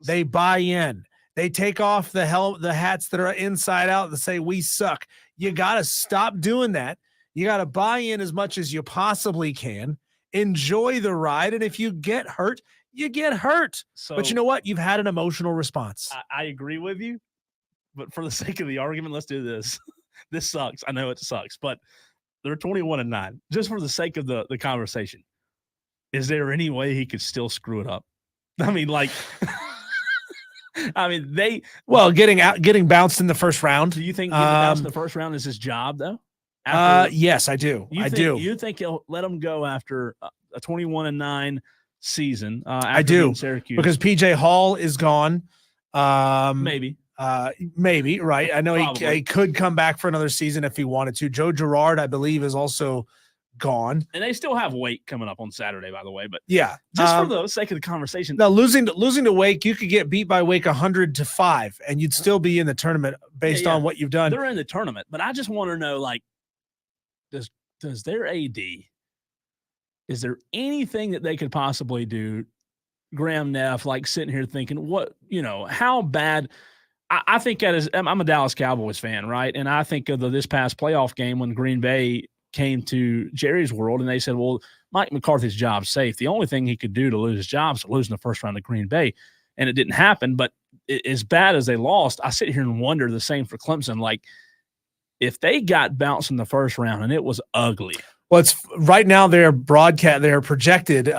They buy in. They take off the hats that are inside out and say, "We suck." You got to stop doing that. You got to buy in as much as you possibly can. Enjoy the ride. And if you get hurt, you get hurt. But you know what? You've had an emotional response. I agree with you. But for the sake of the argument, let's do this. This sucks. I know it sucks, but they're 21-9. Just for the sake of the conversation, is there any way he could still screw it up? I mean, getting bounced in the first round. Do you think getting bounced in the first round is his job, though? Yes, I do. You think he'll let him go after a 21-9 season? I do, Syracuse, because PJ Hall is gone. Maybe, right. I know he could come back for another season if he wanted to. Joe Girard, I believe, is also gone, and they still have Wake coming up on Saturday, by the way. But yeah, just for the sake of the conversation, now losing to Wake, you could get beat by Wake 100-5, and you'd still be in the tournament based on what you've done. They're in the tournament, but I just want to know, does their AD? Is there anything that they could possibly do? Graham Neff, sitting here thinking, how bad? I think I'm a Dallas Cowboys fan, right? And I think of this past playoff game when Green Bay came to Jerry's World and they said, well, Mike McCarthy's job's safe. The only thing he could do to lose his job is lose in the first round of Green Bay. And it didn't happen. But as bad as they lost, I sit here and wonder the same for Clemson. If they got bounced in the first round and it was ugly. Well, it's right now they're projected in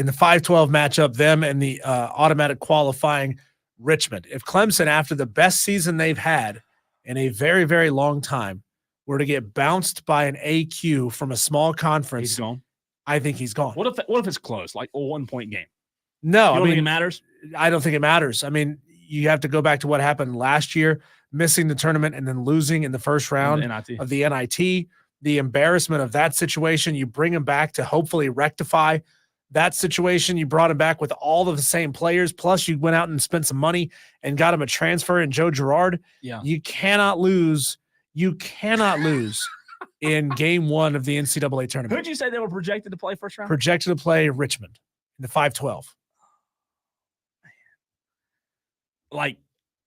the 5-12 matchup, them and the automatic qualifying Richmond. If Clemson, after the best season they've had in a very, very long time, were to get bounced by an AQ from a small conference, he's gone. I think he's gone. What if it's close, like a 1-point game? No, you don't think it matters? I don't think it matters. I mean, you have to go back to what happened last year, missing the tournament and then losing in the first round of the NIT. The embarrassment of that situation, you bring him back to hopefully rectify that situation. You brought him back with all of the same players, plus you went out and spent some money and got him a transfer in Joe Girard. Yeah. You cannot lose. You cannot lose in game one of the NCAA tournament. Who'd you say they were projected to play first round? Projected to play Richmond in the 5-12.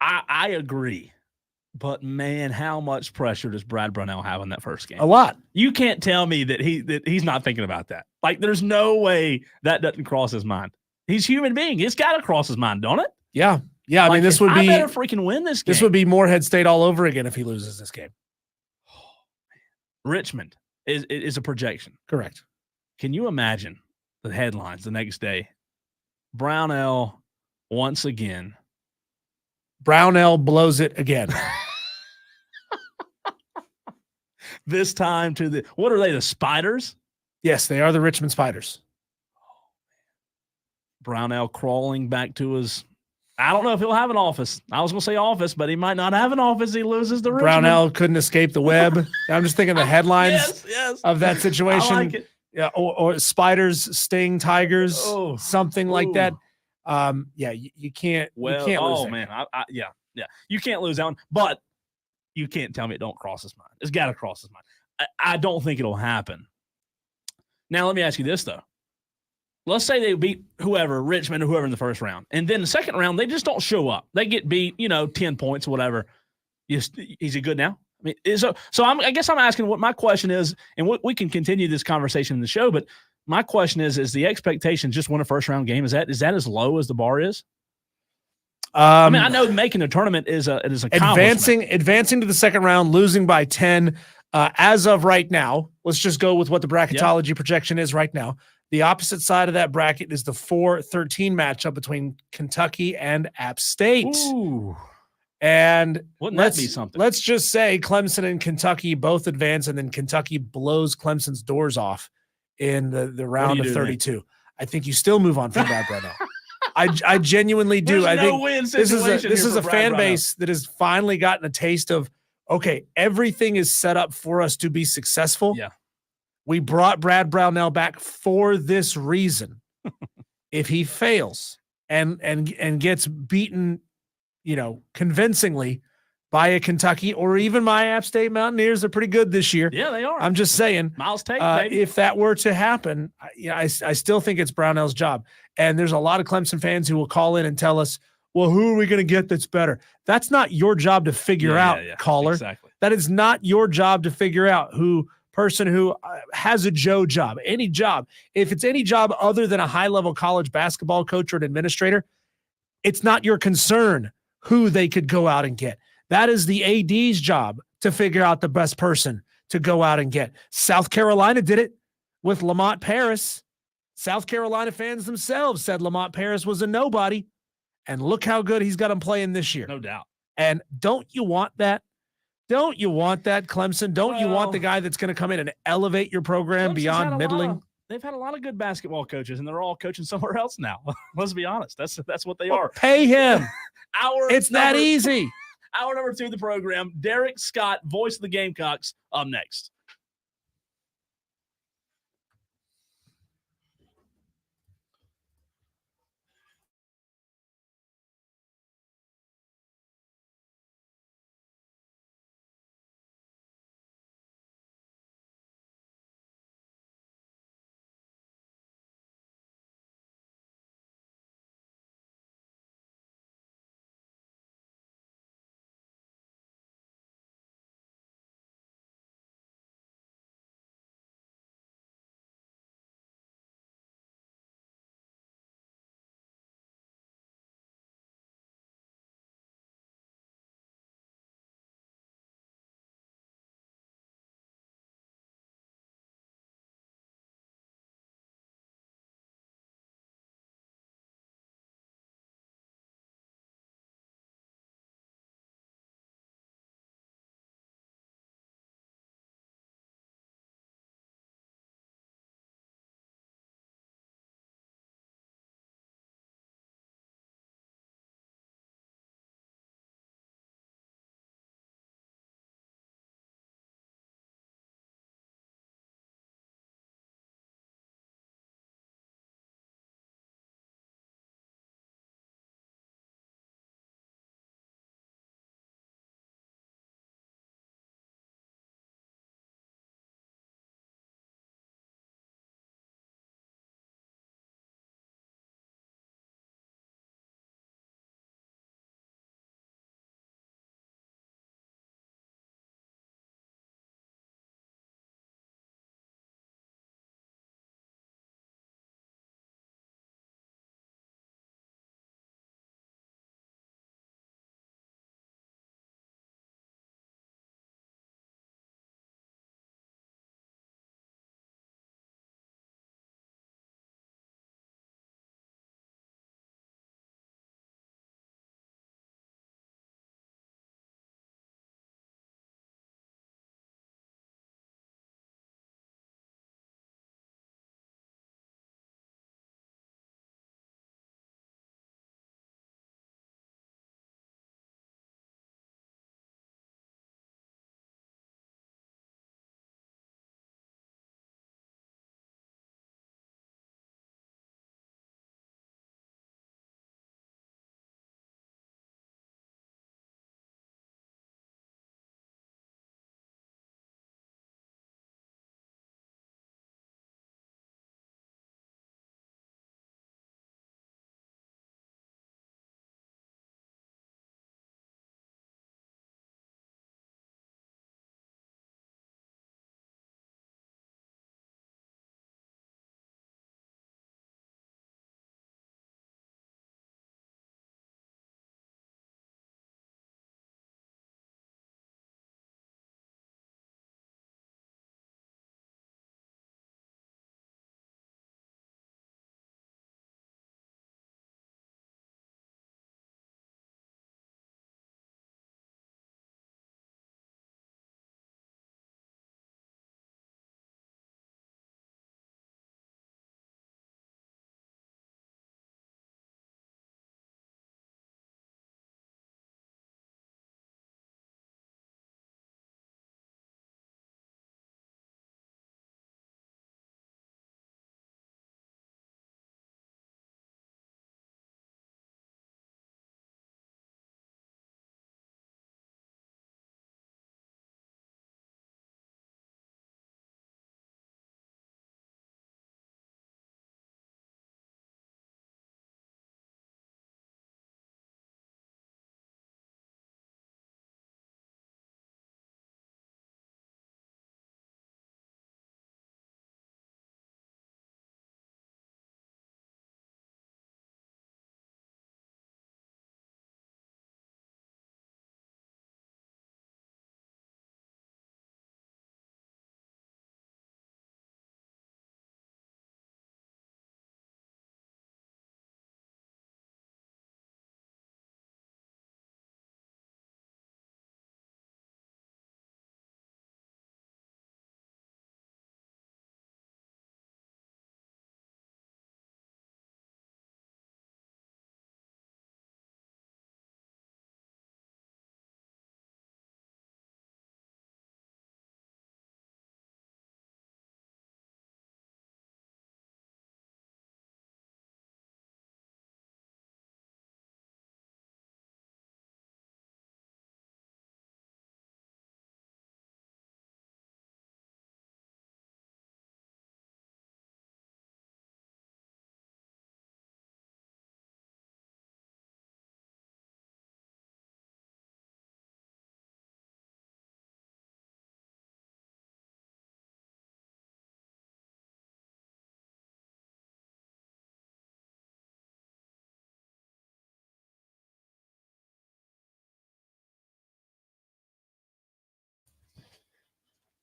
I agree. But man, how much pressure does Brad Brownell have in that first game? A lot. You can't tell me that he's not thinking about that. There's no way that doesn't cross his mind. He's a human being. It's got to cross his mind, don't it? Yeah. Yeah. I mean, this would be. I better freaking win this game. This would be Morehead State all over again if he loses this game. Richmond is a projection. Correct. Can you imagine the headlines the next day? Brownell once again. Brownell blows it again. this time to the, what are they, the Spiders? Yes, they are the Richmond Spiders. Brownell crawling back to his, I don't know if he'll have an office. I was going to say office, but he might not have an office. He loses to Richmond. Brownell couldn't escape the web. I'm just thinking the headlines yes. of that situation. I like it. Yeah, or spiders sting tigers, something like that. Yeah, you can't. Well, you can't lose that. Man, yeah, you can't lose that one. But you can't tell me it don't cross his mind. It's got to cross his mind. I don't think it'll happen. Now let me ask you this though. Let's say they beat whoever, Richmond or whoever in the first round, and then the second round they just don't show up. They get beat, 10 points or whatever. Is he good now? I mean, so I guess I'm asking what my question is, and we can continue this conversation in the show. But my question is the expectation just win a first round game? Is that as low as the bar is? I mean, I know making a tournament is a advancing to the second round, losing by 10. As of right now, let's just go with what the bracketology projection is right now. The opposite side of that bracket is the 4-13 matchup between Kentucky and App State. Ooh. And wouldn't that be something? Let's just say Clemson and Kentucky both advance, and then Kentucky blows Clemson's doors off in the round of 32. Then? I think you still move on from Brad Brownell. I genuinely do. I think this is a fan base that has finally gotten a taste of, okay, everything is set up for us to be successful. Yeah. We brought Brad Brownell back for this reason. If he fails and gets beaten, convincingly by a Kentucky or even my App State Mountaineers, are pretty good this year. Yeah, they are. I'm just saying. Miles Tate, baby. If that were to happen, I still think it's Brownell's job. And there's a lot of Clemson fans who will call in and tell us, well, who are we going to get that's better? That's not your job to figure out, caller. Exactly. That is not your job to figure out person who has a Joe job, any job. If it's any job other than a high-level college basketball coach or an administrator, it's not your concern who they could go out and get. That is the AD's job to figure out the best person to go out and get. South Carolina did it with Lamont Paris. South Carolina fans themselves said Lamont Paris was a nobody, and look how good he's got him playing this year. No doubt. And don't you want that? Don't you want that, Clemson? Don't you want the guy that's going to come in and elevate your program beyond middling? They've had a lot of good basketball coaches, and they're all coaching somewhere else now. Let's be honest. That's what they are. Pay him. It's that easy. Hour number 2 of the program. Derek Scott, voice of the Gamecocks, up next.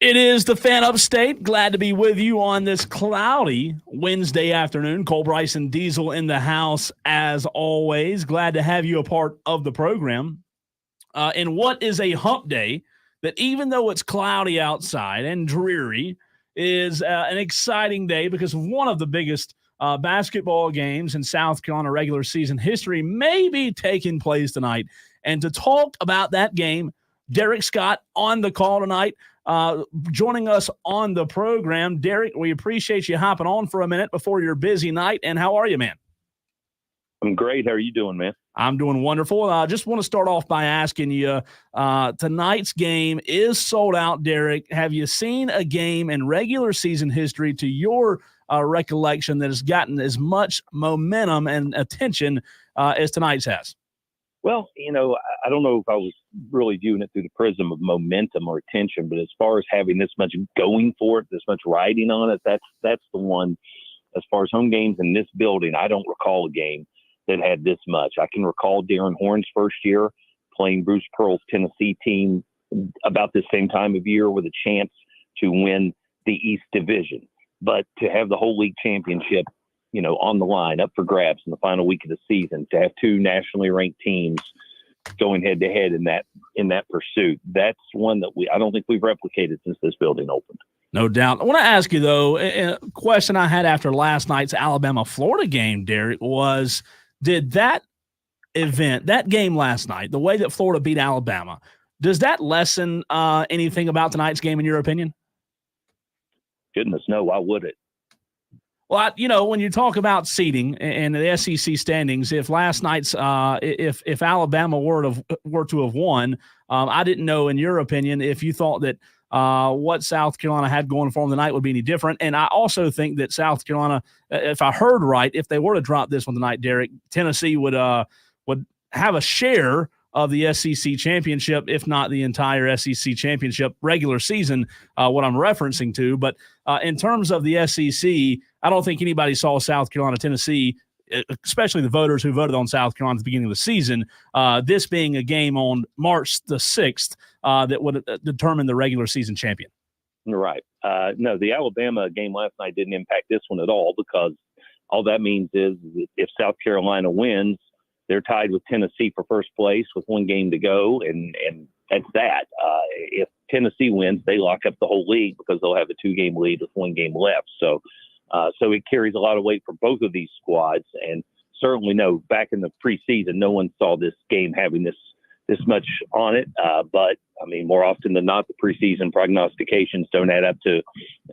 It is the Fan Upstate. Glad to be with you on this cloudy Wednesday afternoon. Cole Bryson Diesel in the house as always. Glad to have you a part of the program. And what is a hump day that, even though it's cloudy outside and dreary, is an exciting day because one of the biggest basketball games in South Carolina regular season history may be taking place tonight. And to talk about that game, Derek Scott on the call tonight. Joining us on the program. Derek, we appreciate you hopping on for a minute before your busy night. And how are you, man? I'm great. How are you doing, man? I'm doing wonderful. I just want to start off by asking you, tonight's game is sold out, Derek. Have you seen a game in regular season history, to your recollection, that has gotten as much momentum and attention as tonight's has? Well, I don't know if I was really viewing it through the prism of momentum or attention, but as far as having this much going for it, this much riding on it, that's the one. As far as home games in this building, I don't recall a game that had this much. I can recall Darren Horn's first year playing Bruce Pearl's Tennessee team about the same time of year with a chance to win the East Division. But to have the whole league championship on the line, up for grabs in the final week of the season, to have two nationally ranked teams going head to head in that pursuit, that's one that I don't think we've replicated since this building opened. No doubt. I want to ask you, though, a question I had after last night's Alabama-Florida game, Derek, was, did that game last night, the way that Florida beat Alabama, does that lessen anything about tonight's game, in your opinion? Goodness, no. Why would it? Well, when you talk about seeding and the SEC standings, if last night's if Alabama were to have won, I didn't know, in your opinion, if you thought that what South Carolina had going for them tonight would be any different. And I also think that South Carolina, if I heard right, if they were to drop this one tonight, Derek, Tennessee would have a share of the SEC championship, if not the entire SEC championship regular season, what I'm referencing to. But in terms of the SEC, I don't think anybody saw South Carolina, Tennessee, especially the voters who voted on South Carolina at the beginning of the season, this being a game on March the 6th that would determine the regular season champion. Right. No, the Alabama game last night didn't impact this one at all, because all that means is if South Carolina wins, they're tied with Tennessee for first place with one game to go, and that's that. If Tennessee wins, they lock up the whole league because they'll have a 2-game lead with one game left. So it carries a lot of weight for both of these squads. And certainly, no, back in the preseason, no one saw this game having this much on it. But I mean, more often than not, the preseason prognostications don't add up to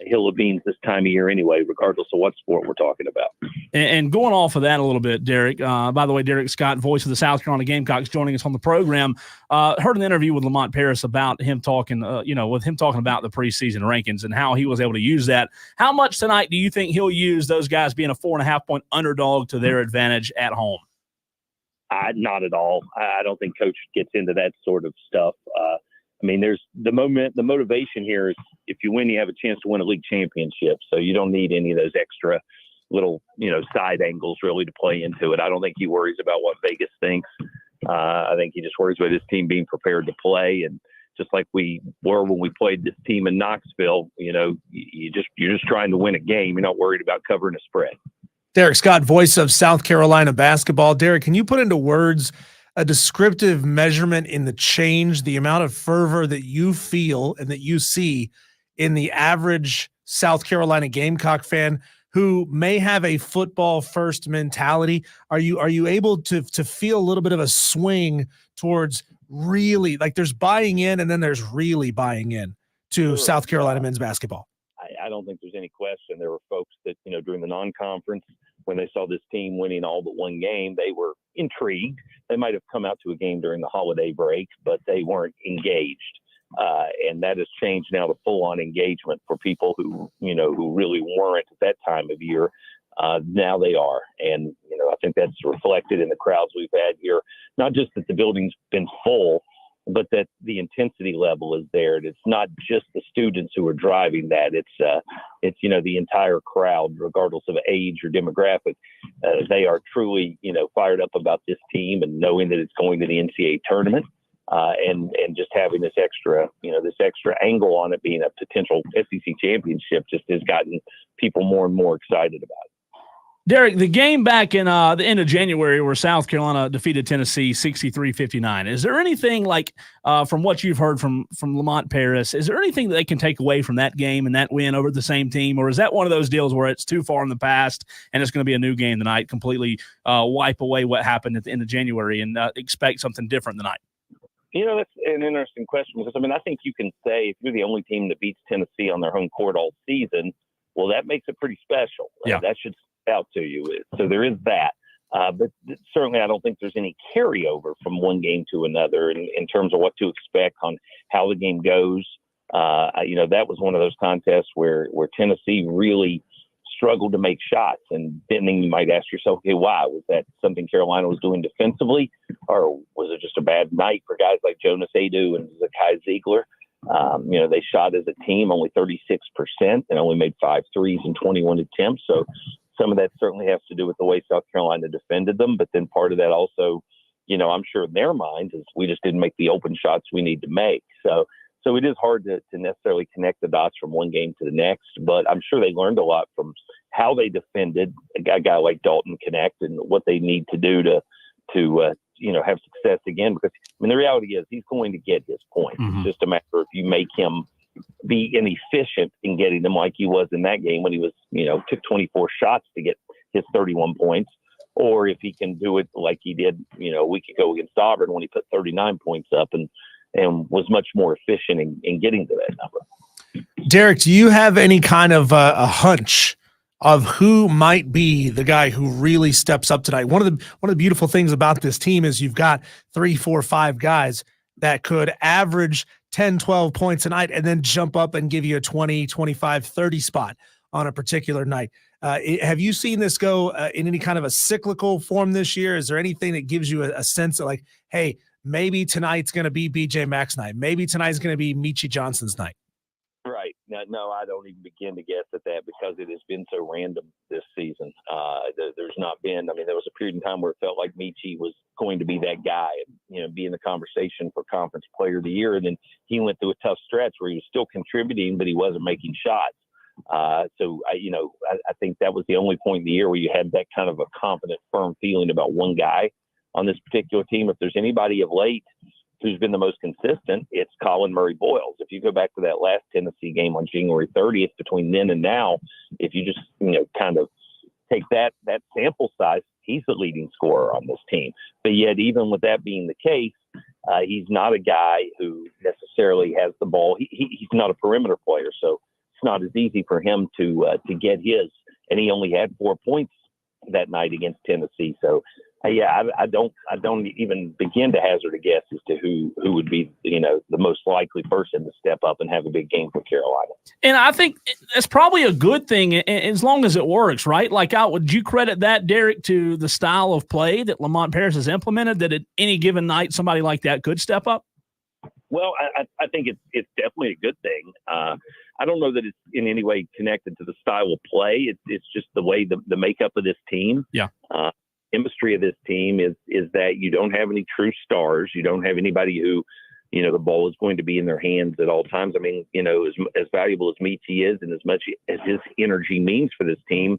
a hill of beans this time of year anyway, regardless of what sport we're talking about. And going off of that a little bit, Derek, by the way, Derek Scott, voice of the South Carolina Gamecocks, joining us on the program. Heard an interview with Lamont Paris about him talking, about the preseason rankings and how he was able to use that. How much tonight do you think he'll use those guys being a 4.5-point underdog to their advantage at home? Not at all. I don't think Coach gets into that sort of stuff. I mean, there's the motivation here is if you win, you have a chance to win a league championship. So you don't need any of those extra little, side angles really to play into it. I don't think he worries about what Vegas thinks. I think he just worries about his team being prepared to play. And just like we were when we played this team in Knoxville, you're just trying to win a game. You're not worried about covering a spread. Derek Scott, voice of South Carolina basketball. Derek, can you put into words a descriptive measurement in the change, the amount of fervor that you feel and that you see in the average South Carolina Gamecock fan who may have a football first mentality? Are you able to feel a little bit of a swing towards really, like, there's buying in and then there's really buying in to South Carolina men's basketball? I don't think there's any question. There were folks that, during the non-conference, when they saw this team winning all but one game, they were intrigued. They might have come out to a game during the holiday break, but they weren't engaged. And that has changed now to full-on engagement for people who really weren't at that time of year. Now they are. And, I think that's reflected in the crowds we've had here. Not just that the building's been full, but that the intensity level is there. And it's not just the students who are driving that. It's the entire crowd, regardless of age or demographic. They are truly, fired up about this team and knowing that it's going to the NCAA tournament. and just having this extra angle on it being a potential SEC championship just has gotten people more and more excited about it. Derek, the game back in the end of January where South Carolina defeated Tennessee 63-59, is there anything from what you've heard from Lamont Paris, is there anything that they can take away from that game and that win over the same team, or is that one of those deals where it's too far in the past and it's going to be a new game tonight, completely wipe away what happened at the end of January and expect something different tonight? That's an interesting question because, I think you can say if you're the only team that beats Tennessee on their home court all season, well, that makes it pretty special. Yeah. That should out to you. So there is that. But certainly I don't think there's any carryover from one game to another in terms of what to expect on how the game goes. That was one of those contests where Tennessee really struggled to make shots. And then you might ask yourself, okay, why? Was that something Carolina was doing defensively? Or was it just a bad night for guys like Jonas Adu and Zakai Ziegler? They shot as a team only 36% and only made 5 threes in 21 attempts. So some of that certainly has to do with the way South Carolina defended them. But then part of that also, I'm sure in their minds is we just didn't make the open shots we need to make. So it is hard to necessarily connect the dots from one game to the next. But I'm sure they learned a lot from how they defended a guy like Dalton Connect and what they need to do to have success again. Because, the reality is he's going to get his points. Mm-hmm. It's just a matter of if you make him be inefficient in getting them like he was in that game when he was, took 24 shots to get his 31 points, or if he can do it like he did, a week ago against Auburn when he put 39 points up and was much more efficient in getting to that number. Derek, do you have any kind of a hunch of who might be the guy who really steps up tonight? One of the beautiful things about this team is you've got 3, 4, 5 guys that could average 10, 12 points a night and then jump up and give you a 20, 25, 30 spot on a particular night. Have you seen this go in any kind of a cyclical form this year? Is there anything that gives you a sense of like, hey, maybe tonight's going to be BJ Mack's night. Maybe tonight's going to be Michi Johnson's night. Right. No, I don't even begin to guess at that because it has been so random this season. There's not been, there was a period in time where it felt like Michi was going to be that guy and, be in the conversation for Conference Player of the Year. And then he went through a tough stretch where he was still contributing, but he wasn't making shots. So I think that was the only point in the year where you had that kind of a confident, firm feeling about one guy on this particular team. If there's anybody of late who's been the most consistent, it's Colin Murray Boyles. If you go back to that last Tennessee game on January 30th, between then and now, if you just, kind of take that sample size, he's the leading scorer on this team. But yet, even with that being the case, he's not a guy who necessarily has the ball. He's not a perimeter player, so it's not as easy for him to get his. And he only had 4 points that night against Tennessee. So, I don't even begin to hazard a guess as to who would be, the most likely person to step up and have a big game for Carolina. And I think that's probably a good thing as long as it works, right? Like, would you credit that, Derek, to the style of play that Lamont Paris has implemented, that at any given night somebody like that could step up? Well, I think it's definitely a good thing. I don't know that it's in any way connected to the style of play. It's just the way the makeup of this team. Yeah. Chemistry of this team is that you don't have any true stars. You don't have anybody who, the ball is going to be in their hands at all times. As valuable as Michi is and as much as his energy means for this team,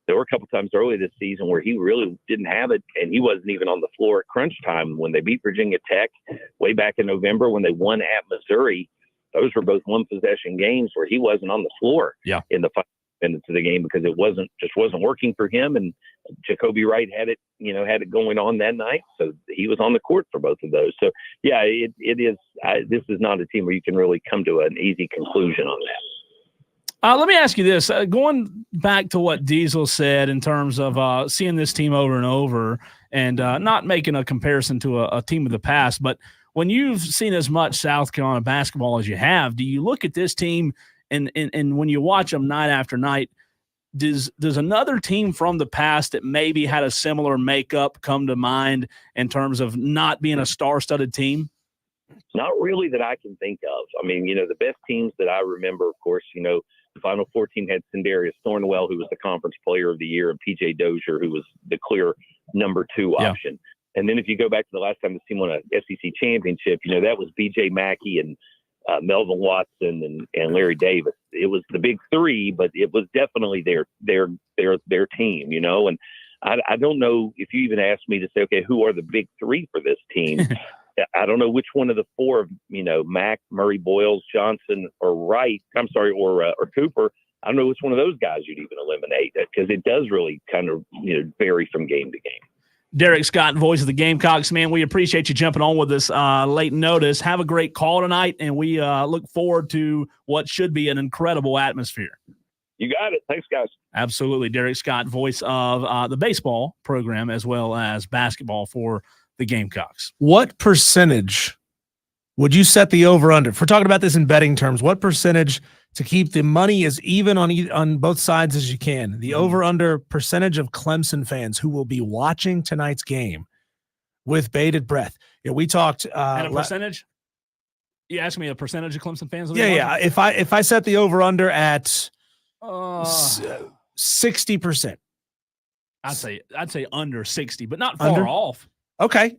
there were a couple times early this season where he really didn't have it, and he wasn't even on the floor at crunch time when they beat Virginia Tech way back in November when they won at Missouri. Those were both one-possession games where he wasn't on the floor in the 5 minutes of the game because it wasn't working for him, and Jacoby Wright had it going on that night, so he was on the court for both of those. So it is. This is not a team where you can really come to an easy conclusion on that. Let me ask you this, going back to what Diesel said in terms of seeing this team over and over and not making a comparison to a team of the past, but when you've seen as much South Carolina basketball as you have, do you look at this team and when you watch them night after night, does another team from the past that maybe had a similar makeup come to mind in terms of not being a star-studded team? Not really that I can think of. The best teams that I remember, of course, the Final Four team had Sindarius Thornwell, who was the Conference Player of the Year, and P.J. Dozier, who was the clear number 2 option. And then if you go back to the last time this team won a SEC championship, that was B.J. Mackey and Melvin Watson and Larry Davis. It was the big three, but it was definitely their team, And I don't know if you even asked me to say, okay, who are the big three for this team? I don't know which one of the four, Mack, Murray, Boyles, Johnson, or Wright. I'm sorry, or Cooper. I don't know which one of those guys you'd even eliminate, because it does really kind of vary from game to game. Derek Scott, voice of the Gamecocks, man, we appreciate you jumping on with us late notice. Have a great call tonight, and we look forward to what should be an incredible atmosphere. You got it. Thanks, guys. Absolutely. Derek Scott, voice of the baseball program as well as basketball for the Gamecocks. What percentage would you set the over-under? If we're talking about this in betting terms, what percentage to keep the money as even on both sides as you can? The over-under percentage of Clemson fans who will be watching tonight's game with bated breath. We talked and a percentage? You asked me a percentage of Clemson fans? Yeah. If I set the over-under at 60%. I'd say under 60, but not far off. Okay.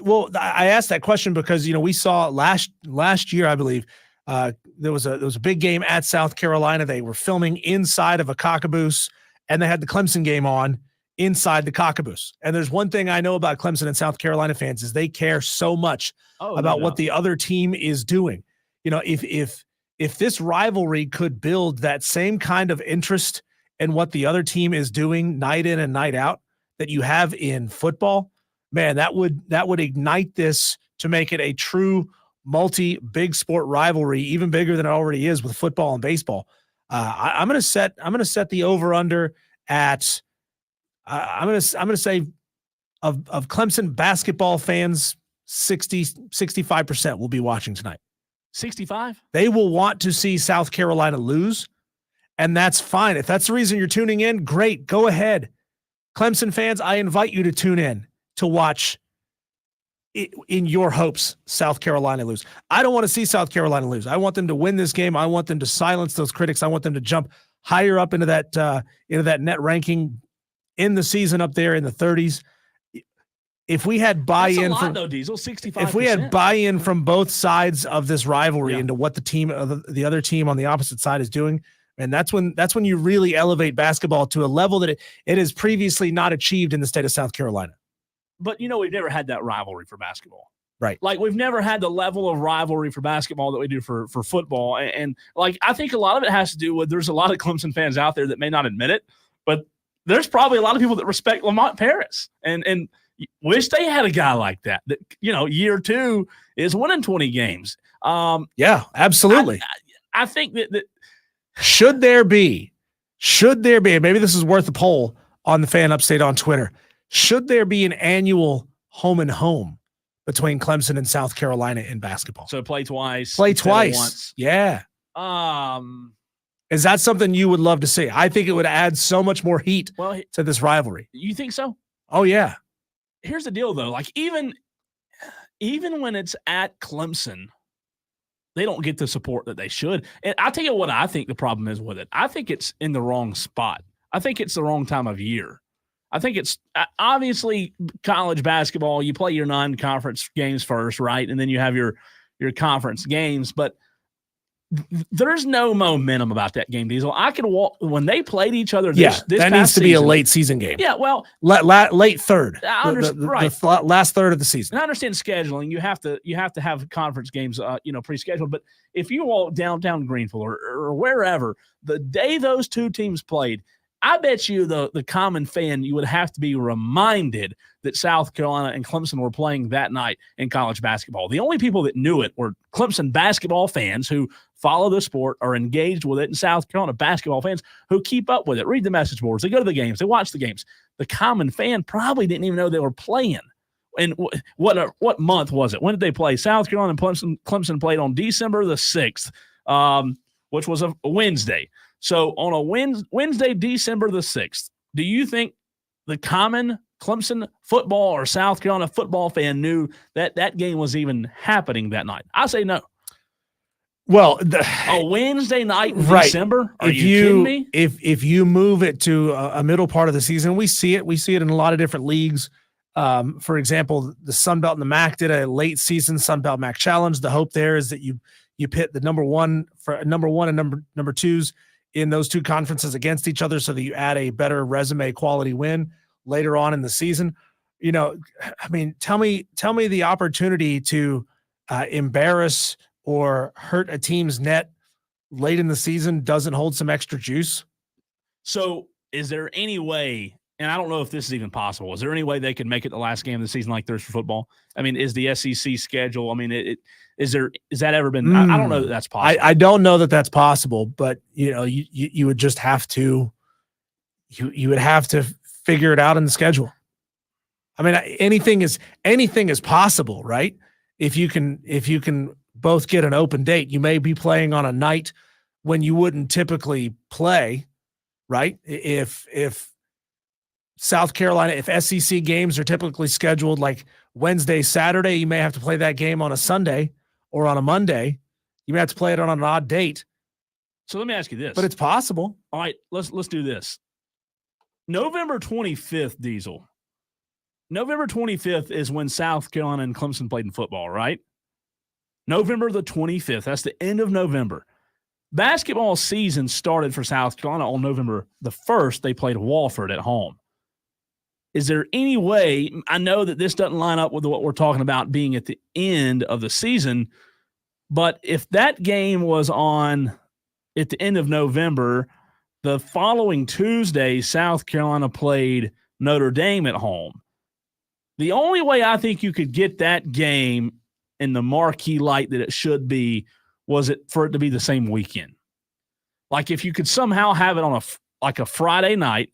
Well, I asked that question because we saw last year, I believe, there was a big game at South Carolina. They were filming inside of a cockaboose, and they had the Clemson game on inside the cockaboose. And there's one thing I know about Clemson and South Carolina fans is they care so much about what the other team is doing. If this rivalry could build that same kind of interest in what the other team is doing night in and night out that you have in football, man, that would ignite this to make it a true multi-big sport rivalry, even bigger than it already is with football and baseball. I'm gonna set the over/under at I'm gonna say of Clemson basketball fans, 65% will be watching tonight. 65? They will want to see South Carolina lose, and that's fine. If that's the reason you're tuning in, great, go ahead. Clemson fans, I invite you to tune in to watch in your hopes South Carolina lose. I don't want to see South Carolina lose. I want them to win this game. I want them to silence those critics. I want them to jump higher up into that net ranking in the season, up there in the 30s. If we had buy-in from Diesel, 65%. If we had buy-in from both sides of this rivalry into what the other team on the opposite side is doing, and that's when you really elevate basketball to a level that it has previously not achieved in the state of South Carolina. But, we've never had that rivalry for basketball. Right. Like, we've never had the level of rivalry for basketball that we do for football. And I think a lot of it has to do with there's a lot of Clemson fans out there that may not admit it, but there's probably a lot of people that respect Lamont Paris and wish they had a guy like that, year two is winning 20 games. Yeah, absolutely. I think that should there be, maybe this is worth a poll on the Fan Upstate on Twitter, should there be an annual home and home between Clemson and South Carolina in basketball? So play twice. Once. Yeah. Is that something you would love to see? I think it would add so much more heat to this rivalry. You think so? Oh, yeah. Here's the deal, though. Like, even when it's at Clemson, they don't get the support that they should. And I'll tell you what I think the problem is with it. I think it's in the wrong spot. I think it's the wrong time of year. I think it's obviously college basketball. You play your non-conference games first, right? And then you have your conference games. But there's no momentum about that game, Diesel. I could walk when they played each other. This that needs to be a late season game. Yeah, well, late third. I understand, right? The last third of the season. And I understand scheduling. You have to have conference games, pre-scheduled. But if you walk downtown Greenville or wherever, the day those two teams played, I bet you the common fan, you would have to be reminded that South Carolina and Clemson were playing that night in college basketball. The only people that knew it were Clemson basketball fans who follow the sport, are engaged with it, and South Carolina basketball fans who keep up with it, read the message boards, they go to the games, they watch the games. The common fan probably didn't even know they were playing. And what month was it? When did they play? South Carolina and Clemson played on December the 6th, which was a Wednesday. So on a Wednesday, December the 6th, do you think the common Clemson football or South Carolina football fan knew that game was even happening that night? I say no. Well, a Wednesday night in December? Are you kidding me? If you move it to a middle part of the season, we see it in a lot of different leagues. For example, the Sun Belt and the MAC did a late season Sun Belt MAC challenge. The hope there is that you pit the number one and number twos in those two conferences against each other so that you add a better resume quality win later on in the season. You know, I mean, tell me the opportunity to embarrass or hurt a team's net late in the season doesn't hold some extra juice. So is there any way, and I don't know if this is even possible, is there any way they could make it the last game of the season like there's for football? I mean, is the SEC schedule, I mean, has that ever been, I don't know that that's possible. I don't know that that's possible, but you know, you would just have to, you would have to figure it out in the schedule. I mean, anything is possible, right? If you can both get an open date, you may be playing on a night when you wouldn't typically play, right? If South Carolina, if SEC games are typically scheduled like Wednesday, Saturday, you may have to play that game on a Sunday or on a Monday. You may have to play it on an odd date. So let me ask you this. But it's possible. All right, let's do this. November 25th, Diesel. November 25th is when South Carolina and Clemson played in football, right? November the 25th. That's the end of November. Basketball season started for South Carolina on November the 1st. They played Wofford at home. Is there any way, I know that this doesn't line up with what we're talking about being at the end of the season, but if that game was on at the end of November, the following Tuesday, South Carolina played Notre Dame at home. The only way I think you could get that game in the marquee light that it should be was for it to be the same weekend. Like if you could somehow have it on a Friday night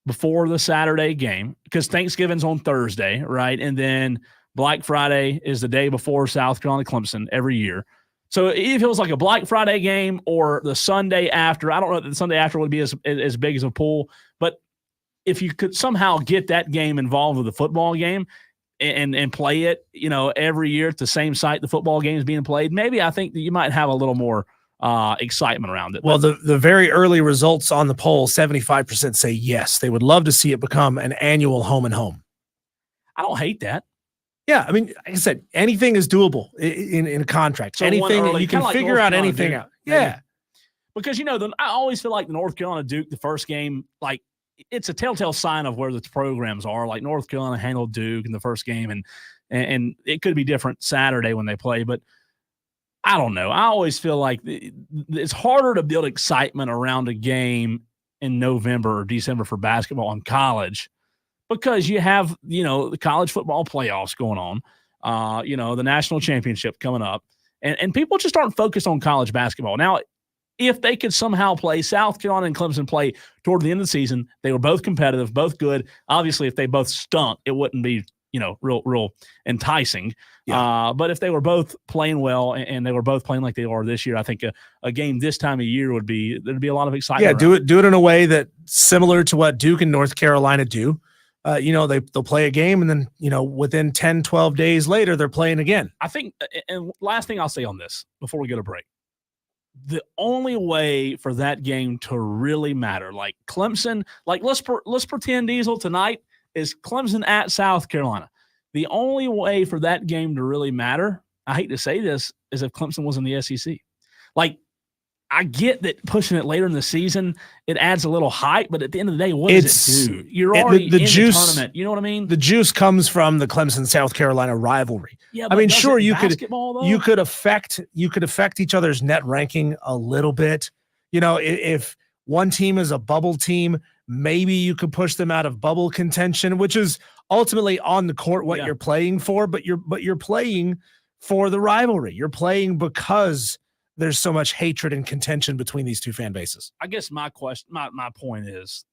before the Saturday game, because Thanksgiving's on Thursday, right? And then Black Friday is the day before South Carolina Clemson every year. So if it was like a Black Friday game or the Sunday after, I don't know that the Sunday after would be as big as a pool, but if you could somehow get that game involved with the football game and play it, you know, every year at the same site the football game is being played, maybe I think that you might have a little more excitement around it. Well, the very early results on the poll, 75% say yes. They would love to see it become an annual home and home. I don't hate that. Yeah, I mean, like I said, anything is doable in a contract. So anything, early, you can like figure North out Carolina anything Duke, out. Yeah. Because, you know, I always feel like the North Carolina Duke, the first game, like, it's a telltale sign of where the programs are. Like North Carolina handled Duke in the first game, and it could be different Saturday when they play. But I don't know. I always feel like it's harder to build excitement around a game in November or December for basketball in college because you have, you know, the college football playoffs going on, you know, the national championship coming up, and people just aren't focused on college basketball. Now, if they could somehow play, South Carolina and Clemson play toward the end of the season, they were both competitive, both good. Obviously, if they both stunk, it wouldn't be, you know, real enticing. Yeah. But if they were both playing well and they were both playing like they are this year, I think a game this time of year there'd be a lot of excitement. Yeah, do it in a way that similar to what Duke and North Carolina do. You know, they'll play a game and then, you know, within 10, 12 days later, they're playing again. I think, and last thing I'll say on this before we go to break, the only way for that game to really matter, like Clemson, like let's pretend, Diesel, tonight is Clemson at South Carolina. The only way for that game to really matter, I hate to say this, is if Clemson was in the SEC. Like, I get that pushing it later in the season, it adds a little hype, but at the end of the day, what does it do? You're already in the tournament. You know what I mean? The juice comes from the Clemson-South Carolina rivalry. Yeah, I mean, sure, you could affect each other's net ranking a little bit. You know, if one team is a bubble team, maybe you could push them out of bubble contention, which is ultimately on the court what you're playing for, but you're playing for the rivalry. You're playing because there's so much hatred and contention between these two fan bases. I guess my point is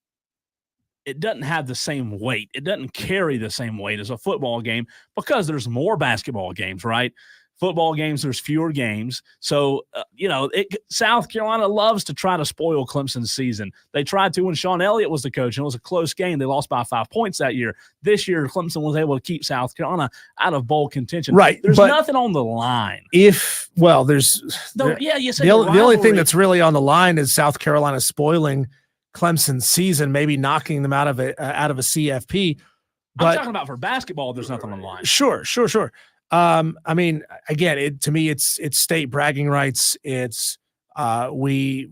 it doesn't have the same weight. It doesn't carry the same weight as a football game because there's more basketball games, right? Football games, there's fewer games. So, you know, South Carolina loves to try to spoil Clemson's season. They tried to when Sean Elliott was the coach, and it was a close game. They lost by 5 points that year. This year, Clemson was able to keep South Carolina out of bowl contention. Right. There's nothing on the line. The only thing that's really on the line is South Carolina spoiling Clemson's season, maybe knocking them out of a CFP. But I'm talking about for basketball, there's nothing on the line. Sure. I mean, again, to me, it's state bragging rights. It's we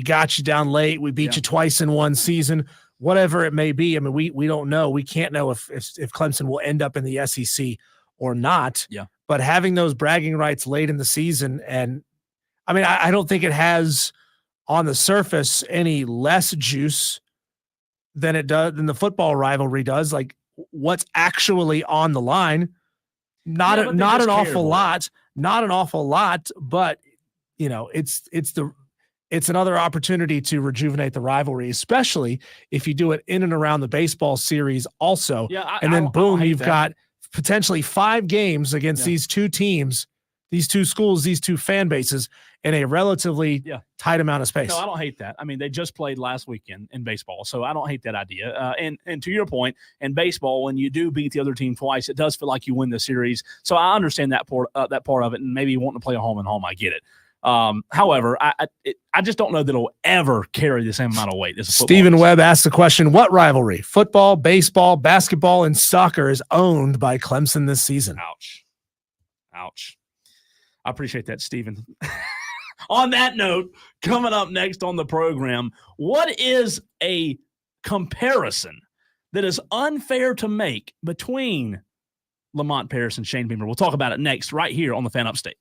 got you down late. We beat you twice in one season, whatever it may be. I mean, we don't know. We can't know if Clemson will end up in the SEC or not. Yeah. But having those bragging rights late in the season, and I mean, I don't think it has on the surface any less juice than the football rivalry does. Like, what's actually on the line? Not an awful lot, but it's another opportunity to rejuvenate the rivalry, especially if you do it in and around the baseball series also. Yeah, and then boom, you've that. got potentially 5 games against these two teams, these two schools, these two fan bases in a relatively tight amount of space. No, I don't hate that. I mean, they just played last weekend in baseball, so I don't hate that idea. And to your point, in baseball, when you do beat the other team twice, it does feel like you win the series. So I understand that part of it, and maybe wanting to play a home and home. I get it. However, I just don't know that it'll ever carry the same amount of weight as Stephen Webb asked the question, what rivalry, football, baseball, basketball, and soccer is owned by Clemson this season? Ouch. I appreciate that, Stephen. On that note, coming up next on the program, what is a comparison that is unfair to make between Lamont Paris and Shane Beamer? We'll talk about it next right here on the Fan Upstate.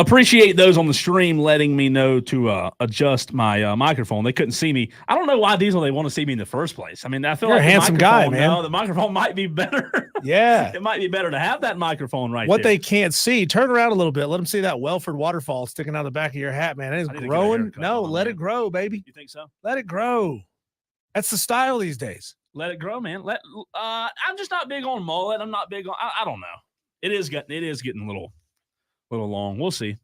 Appreciate those on the stream letting me know to adjust my microphone. They couldn't see me. I don't know why, Diesel, they want to see me in the first place. I mean, I feel You're like a handsome guy, man. No, the microphone might be better. Yeah. It might be better to have that microphone right What there. they can't see, turn around a little bit. Let them see that Welford waterfall sticking out of the back of your hat, man. It is I need to get a growing. haircut, No, let man. it grow, baby. You think so? Let it grow. That's the style these days. Let it grow, man. I'm just not big on mullet. I'm not big on. I don't know. It is getting a little long. We'll see.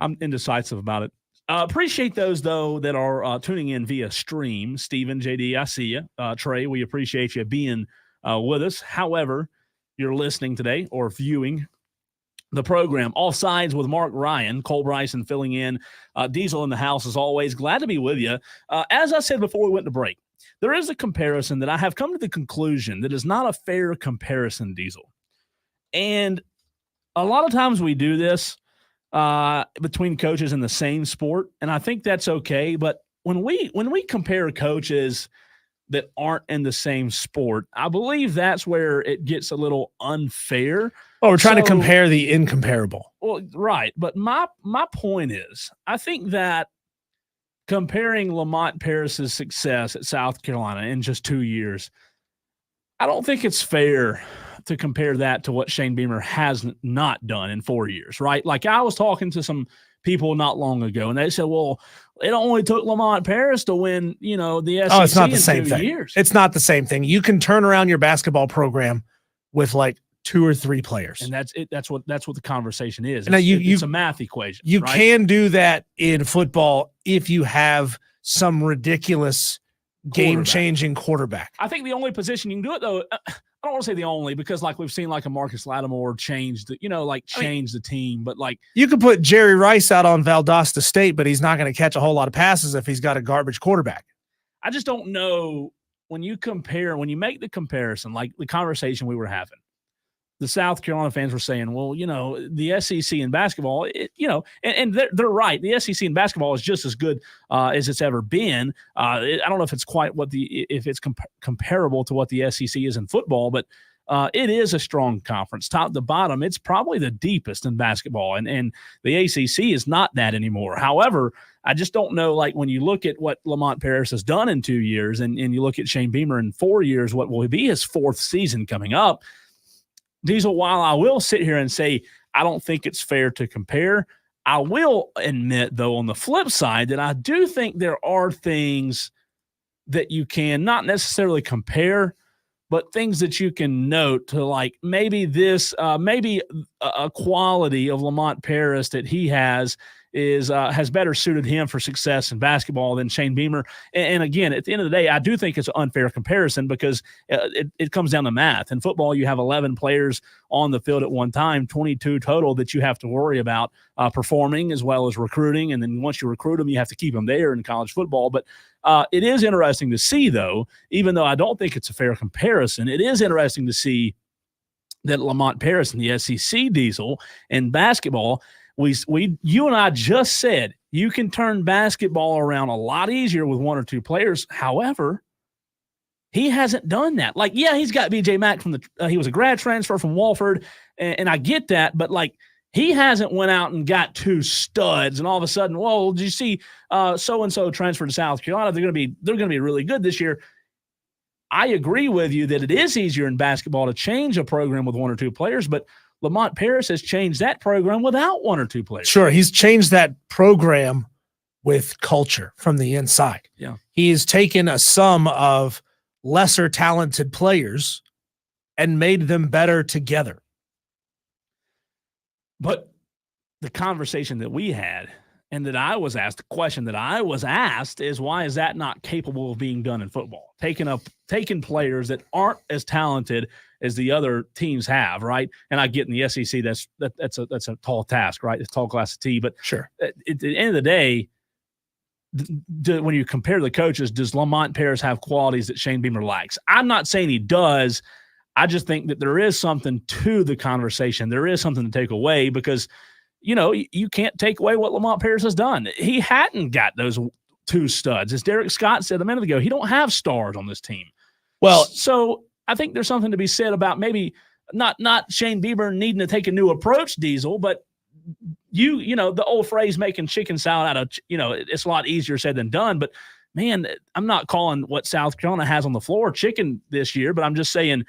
I'm indecisive about it. Appreciate those, though, that are tuning in via stream. Steven, JD, I see you. Trey, we appreciate you being with us. However, you're listening today or viewing the program. Offsides with Mark Ryan, Cole Bryson filling in. Diesel in the house, as always. Glad to be with you. As I said before we went to break, there is a comparison that I have come to the conclusion that is not a fair comparison, Diesel. And a lot of times we do this between coaches in the same sport, and I think that's okay. But when we compare coaches that aren't in the same sport, I believe that's where it gets a little unfair. Oh, we're trying to compare the incomparable. Well, right. But my point is, I think that comparing Lamont Paris's success at South Carolina in just 2 years, I don't think it's fair to compare that to what Shane Beamer has not done in 4 years, right? Like, I was talking to some people not long ago, and they said, well, it only took Lamont Paris to win, the SEC it's not the same in 2 thing. years. It's not the same thing. You can turn around your basketball program with like 2 or 3 players. And that's it. That's what the conversation is. Now It's a math equation. You right? can do that in football if you have some ridiculous game-changing quarterback. I think the only position you can do it, though, I don't want to say the only, because like we've seen like a Marcus Lattimore change the team, but like you could put Jerry Rice out on Valdosta State, but he's not going to catch a whole lot of passes if he's got a garbage quarterback. I just don't know when you make the comparison, like the conversation we were having. The South Carolina fans were saying, well, the SEC in basketball, and they're right. The SEC in basketball is just as good as it's ever been. I don't know if it's quite if it's comparable to what the SEC is in football, but it is a strong conference, top to bottom. It's probably the deepest in basketball, and the ACC is not that anymore. However, I just don't know, like when you look at what Lamont Paris has done in 2 years, and you look at Shane Beamer in 4 years, what will be his 4th season coming up. Diesel, while I will sit here and say I don't think it's fair to compare, I will admit, though, on the flip side, that I do think there are things that you can not necessarily compare, but things that you can note to, like maybe a quality of Lamont Paris that he has better suited him for success in basketball than Shane Beamer. And again, at the end of the day, I do think it's an unfair comparison because it comes down to math. In football, you have 11 players on the field at one time, 22 total that you have to worry about performing as well as recruiting. And then once you recruit them, you have to keep them there in college football. But it is interesting to see, though, even though I don't think it's a fair comparison, it is interesting to see that Lamont Paris in the SEC, Diesel, and basketball, you and I just said you can turn basketball around a lot easier with 1 or 2 players. However, he hasn't done that. Like, yeah, he's got BJ Mack he was a grad transfer from Wofford, and I get that, but like he hasn't went out and got 2 studs, and all of a sudden, whoa, did you see so and so transfer to South Carolina? They're going to be really good this year. I agree with you that it is easier in basketball to change a program with 1 or 2 players, but Lamont Paris has changed that program without 1 or 2 players. Sure, he's changed that program with culture from the inside. Yeah. He's taken a sum of lesser talented players and made them better together. But the conversation that we had and that I was asked, the question that I was asked is, why is that not capable of being done in football? Taking players that aren't as talented as the other teams have, right? And I get in the SEC, that's a tall task, right? It's a tall glass of tea. But sure, at the end of the day, when you compare the coaches, does Lamont Paris have qualities that Shane Beamer lacks? I'm not saying he does. I just think that there is something to the conversation. There is something to take away because, you can't take away what Lamont Paris has done. He hadn't got those 2 studs. As Derek Scott said a minute ago, he don't have stars on this team. Well, so I think there's something to be said about maybe not Shane Beamer needing to take a new approach, Diesel, but you know, the old phrase making chicken salad out of, it's a lot easier said than done, but man, I'm not calling what South Carolina has on the floor chicken this year, but I'm just saying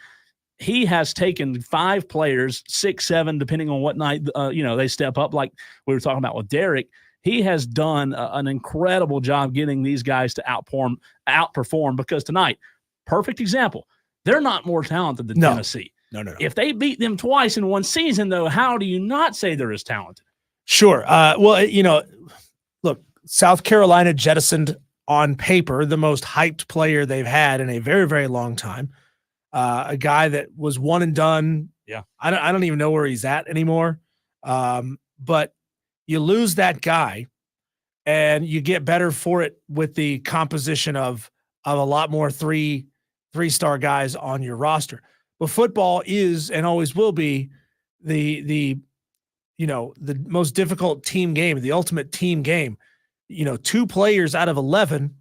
he has taken 5 players, 6, 7, depending on what night, they step up, like we were talking about with Derek. He has done an incredible job getting these guys to outperform, because tonight, perfect example, they're not more talented than Tennessee. No. If they beat them twice in one season, though, how do you not say they're as talented? Sure. Look, South Carolina jettisoned on paper the most hyped player they've had in a very, very long time. A guy that was one and done. Yeah. I don't even know where he's at anymore. But you lose that guy and you get better for it with the composition of a lot more three-star guys on your roster. But football is and always will be the most difficult team game, the ultimate team game. 2 players out of 11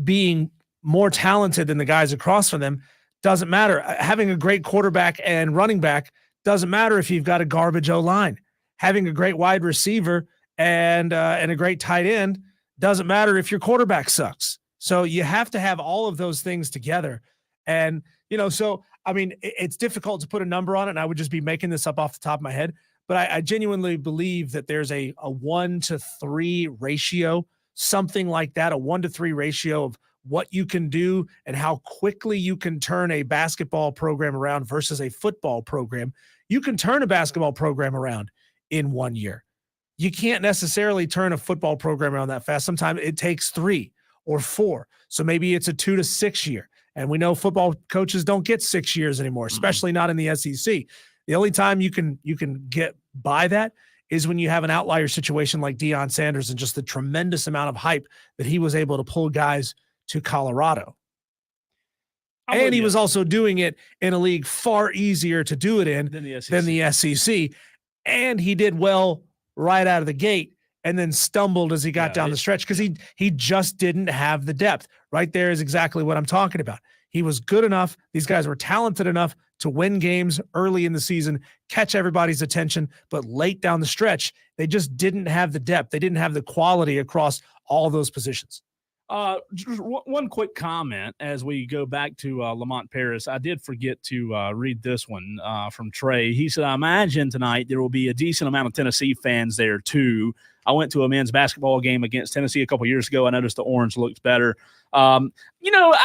being more talented than the guys across from them doesn't matter. Having a great quarterback and running back doesn't matter if you've got a garbage O-line. Having a great wide receiver and a great tight end doesn't matter if your quarterback sucks. So you have to have all of those things together. And, it's difficult to put a number on it, and I would just be making this up off the top of my head. But I genuinely believe that there's a 1-to-3 ratio, something like that, a 1-to-3 ratio of what you can do and how quickly you can turn a basketball program around versus a football program. You can turn a basketball program around in 1 year. You can't necessarily turn a football program around that fast. Sometimes it takes 3 or 4. So maybe it's a 2 to 6 year. And we know football coaches don't get 6 years anymore, especially not in the SEC. The only time you can get by that is when you have an outlier situation like Deion Sanders and just the tremendous amount of hype that he was able to pull guys to Colorado. And he was also doing it in a league far easier to do it in than the SEC. And he did well right out of the gate and then stumbled as he got down the stretch because he just didn't have the depth. Right there is exactly what I'm talking about. He was good enough. These guys were talented enough to win games early in the season, catch everybody's attention, but late down the stretch, they just didn't have the depth. They didn't have the quality across all those positions. Just one quick comment as we go back to Lamont Paris. I did forget to read this one from Trey. He said, I imagine tonight there will be a decent amount of Tennessee fans there too. I went to a men's basketball game against Tennessee a couple years ago. I noticed the orange looked better. I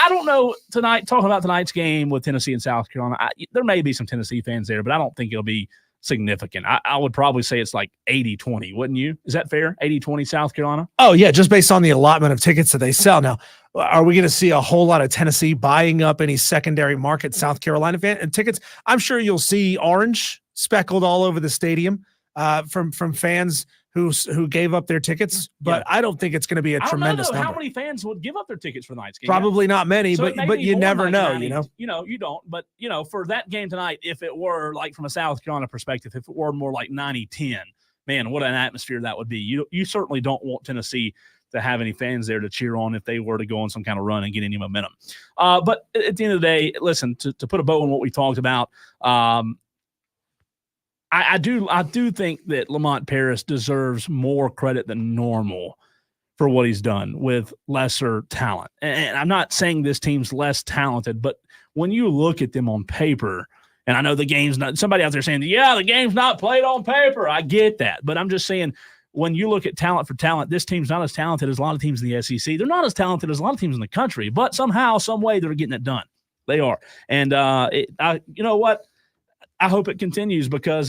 don't know tonight, talking about tonight's game with Tennessee and South Carolina, there may be some Tennessee fans there, but I don't think it'll be significant. I would probably say it's like 80-20, wouldn't you? Is that fair? 80-20 South Carolina? Oh, yeah, just based on the allotment of tickets that they sell. Now, are we going to see a whole lot of Tennessee buying up any secondary market South Carolina tickets? I'm sure you'll see orange speckled all over the stadium from fans who gave up their tickets, but I don't think it's going to be a tremendous number. How many fans would give up their tickets for tonight's game? Probably not many, so but you never know, 90, you don't. But, for that game tonight, if it were like from a South Carolina perspective, if it were more like 90-10, man, what an atmosphere that would be. You certainly don't want Tennessee to have any fans there to cheer on if they were to go on some kind of run and get any momentum. But at the end of the day, listen, to put a bow on what we talked about, I do think that Lamont Paris deserves more credit than normal for what he's done with lesser talent. And I'm not saying this team's less talented, but when you look at them on paper, and I know the game's not – somebody out there saying, yeah, the game's not played on paper. I get that. But I'm just saying when you look at talent for talent, this team's not as talented as a lot of teams in the SEC. They're not as talented as a lot of teams in the country, but somehow, some way, they're getting it done. They are. And you know what? I hope it continues because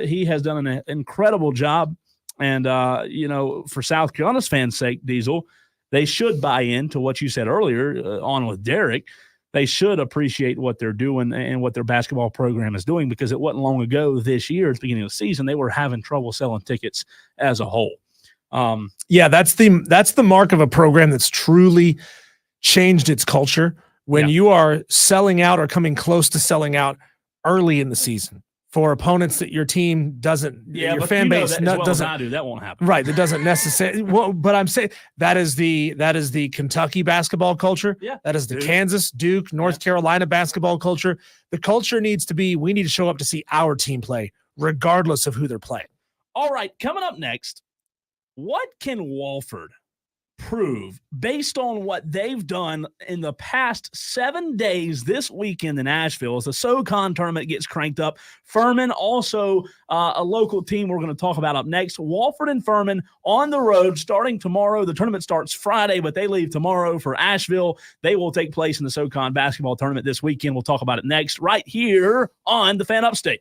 he has done an incredible job. And, for South Carolina's fans' sake, Diesel, they should buy into what you said earlier on with Derek. They should appreciate what they're doing and what their basketball program is doing because it wasn't long ago this year at the beginning of the season, they were having trouble selling tickets as a whole. That's the mark of a program that's truly changed its culture when you are selling out or coming close to selling out early in the season for opponents that your team doesn't, your fan base doesn't. That won't happen. Right. That doesn't necessarily. Well, but I'm saying that is the Kentucky basketball culture. Yeah. That is the Kansas, Duke, North Carolina basketball culture. The culture needs to be, we need to show up to see our team play regardless of who they're playing. All right, coming up next, what can Walford prove based on what they've done in the past 7 days this weekend in Asheville as the SoCon tournament gets cranked up? Furman, also a local team we're going to talk about up next. Walford and Furman on the road starting tomorrow. The tournament starts Friday, but they leave tomorrow for Asheville. They will take place in the SoCon basketball tournament this weekend. We'll talk about it next right here on the Fan Upstate.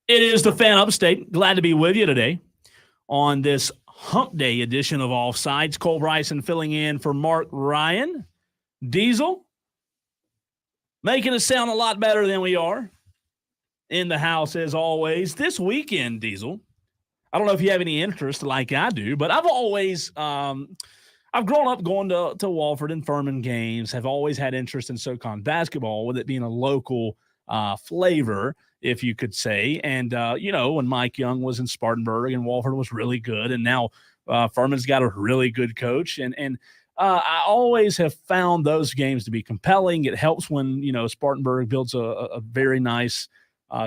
It is the Fan Upstate. Glad to be with you today on this Hump Day edition of Offsides. Cole Bryson filling in for Mark Ryan. Diesel making us sound a lot better than we are. In the house as always. This weekend, Diesel, I don't know if you have any interest like I do, but I've always I've grown up going to Walford and Furman games, have always had interest in SoCon basketball, with it being a local flavor, if you could say. And, when Mike Young was in Spartanburg and Walford was really good, and now Furman's got a really good coach. And I always have found those games to be compelling. It helps when, Spartanburg builds a very nice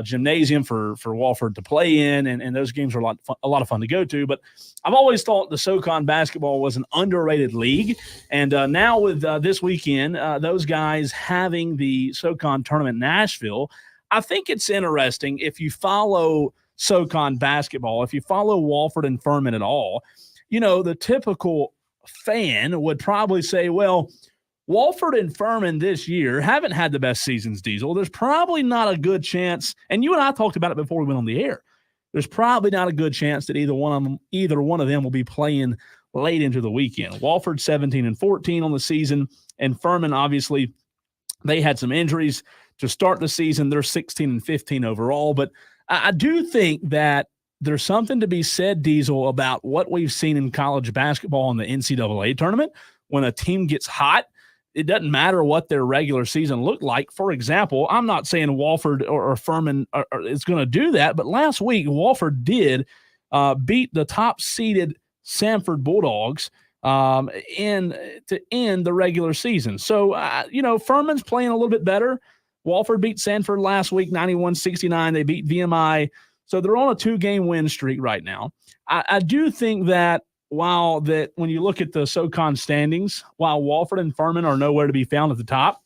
gymnasium for Walford to play in, and those games are a lot of fun to go to. But I've always thought the SoCon basketball was an underrated league, and now with this weekend, those guys having the SoCon tournament in Nashville, I think it's interesting if you follow SoCon basketball, if you follow Walford and Furman at all. The typical fan would probably say, well, Walford and Furman this year haven't had the best seasons, Diesel. There's probably not a good chance, and you and I talked about it before we went on the air. There's probably not a good chance that either one of them will be playing late into the weekend. Walford 17-14 on the season, and Furman, obviously, they had some injuries to start the season. They're 16-15 overall, but I do think that there's something to be said, Diesel, about what we've seen in college basketball in the NCAA tournament. When a team gets hot, it doesn't matter what their regular season looked like. For example, I'm not saying Walford or Furman is going to do that, but last week Walford did beat the top-seeded Samford Bulldogs to end the regular season. So, Furman's playing a little bit better. Walford beat Samford last week, 91-69. They beat VMI. So they're on a 2-game win streak right now. I do think that when you look at the SoCon standings, while Walford and Furman are nowhere to be found at the top,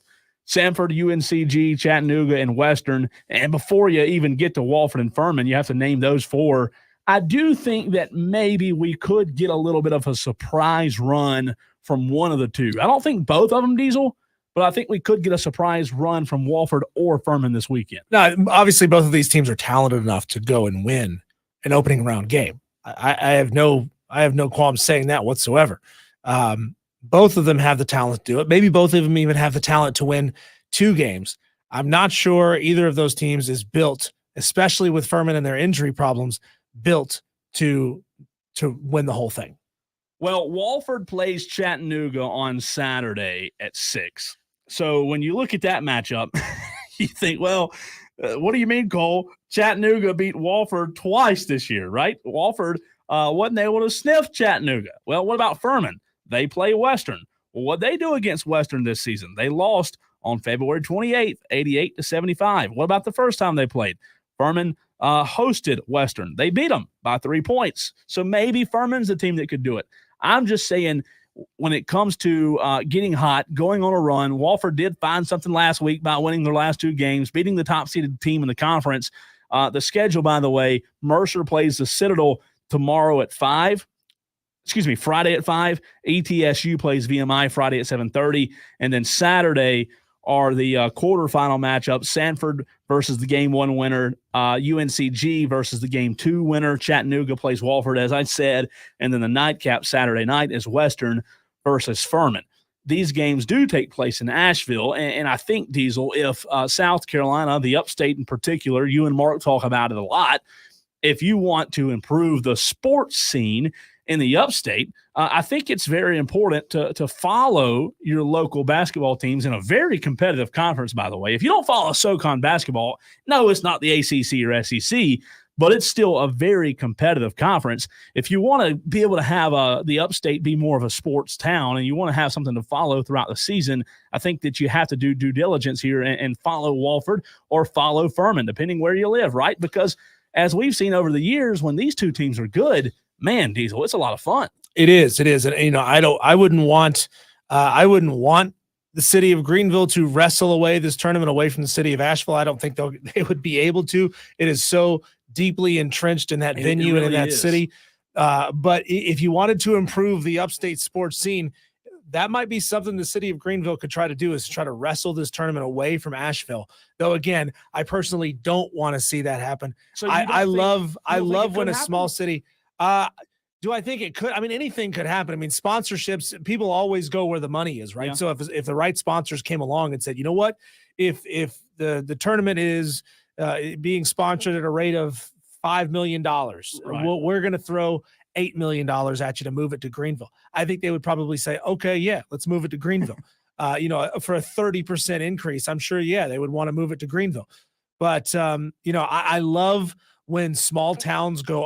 Samford, UNCG, Chattanooga, and Western, and before you even get to Walford and Furman, you have to name those 4. I do think that maybe we could get a little bit of a surprise run from one of the two. I don't think both of them, Diesel, but I think we could get a surprise run from Walford or Furman this weekend. Now, obviously, both of these teams are talented enough to go and win an opening round game. I have no qualms saying that whatsoever. Both of them have the talent to do it. Maybe both of them even have the talent to win 2 games. I'm not sure either of those teams is built, especially with Furman and their injury problems, built to win the whole thing. Well, Walford plays Chattanooga on Saturday at 6. So when you look at that matchup, you think, well, what do you mean, Cole? Chattanooga beat Walford twice this year, right? Walford wasn't able to sniff Chattanooga. Well, what about Furman? They play Western. Well, what they do against Western this season? They lost on February 28th, 88-75. What about the first time they played? Furman hosted Western. They beat them by 3 points. So maybe Furman's the team that could do it. I'm just saying, when it comes to getting hot, going on a run, Walford did find something last week by winning their last 2 games, beating the top-seeded team in the conference. The schedule, by the way, Mercer plays the Citadel tomorrow at 5. Friday at 5. ETSU plays VMI Friday at 7:30. And then Saturday are the quarterfinal matchups: Samford versus the Game 1 winner, UNCG versus the Game 2 winner. Chattanooga plays Walford, as I said. And then the nightcap Saturday night is Western versus Furman. These games do take place in Asheville. And I think, Diesel, if South Carolina, the upstate in particular, you and Mark talk about it a lot, if you want to improve the sports scene in the upstate, I think it's very important to follow your local basketball teams in a very competitive conference, by the way. If you don't follow SoCon basketball, no, it's not the ACC or SEC, but it's still a very competitive conference. If you want to be able to have the upstate be more of a sports town and you want to have something to follow throughout the season, I think that you have to do due diligence here and follow Walford or follow Furman, depending where you live, right? Because as we've seen over the years, when these two teams are good, man, Diesel, it's a lot of fun. It is. And I wouldn't want the city of Greenville to wrestle away this tournament away from the city of Asheville. I don't think they would be able to. It is so deeply entrenched in that venue and in that city. But if you wanted to improve the upstate sports scene, that might be something the city of Greenville could try to do, is try to wrestle this tournament away from Asheville. Though again, I personally don't want to see that happen. So I love when a happen? small city. Do I think it could? I mean, anything could happen. I mean, sponsorships, people always go where the money is, right? Yeah. So if the right sponsors came along and said, you know what, if the tournament is being sponsored at a rate of $5 million, we're going to throw $8 million at you to move it to Greenville. I think they would probably say, okay, yeah, let's move it to Greenville. For a 30% increase, I'm sure, yeah, they would want to move it to Greenville. But, I love when smaller towns go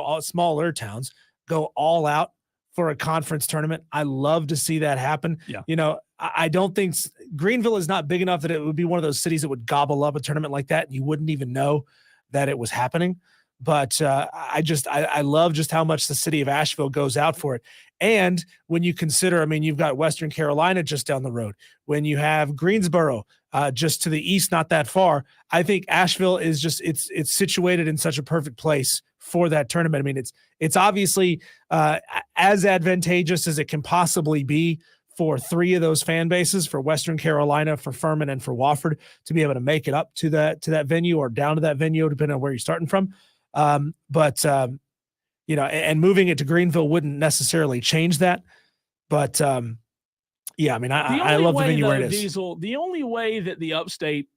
all out for a conference tournament. I love to see that happen. Yeah. I don't think Greenville is not big enough that it would be one of those cities that would gobble up a tournament like that, and you wouldn't even know that it was happening. But I love just how much the city of Asheville goes out for it. And when you consider, I mean, you've got Western Carolina just down the road. When you have Greensboro just to the east, not that far, I think Asheville is just it's situated in such a perfect place for that tournament. I mean, it's obviously as advantageous as it can possibly be for three of those fan bases, for Western Carolina, for Furman, and for Wofford, to be able to make it up to that venue or down to that venue, depending on where you're starting from. And moving it to Greenville wouldn't necessarily change that. But I mean, I love the venue where it is. Diesel, the only way that the Upstate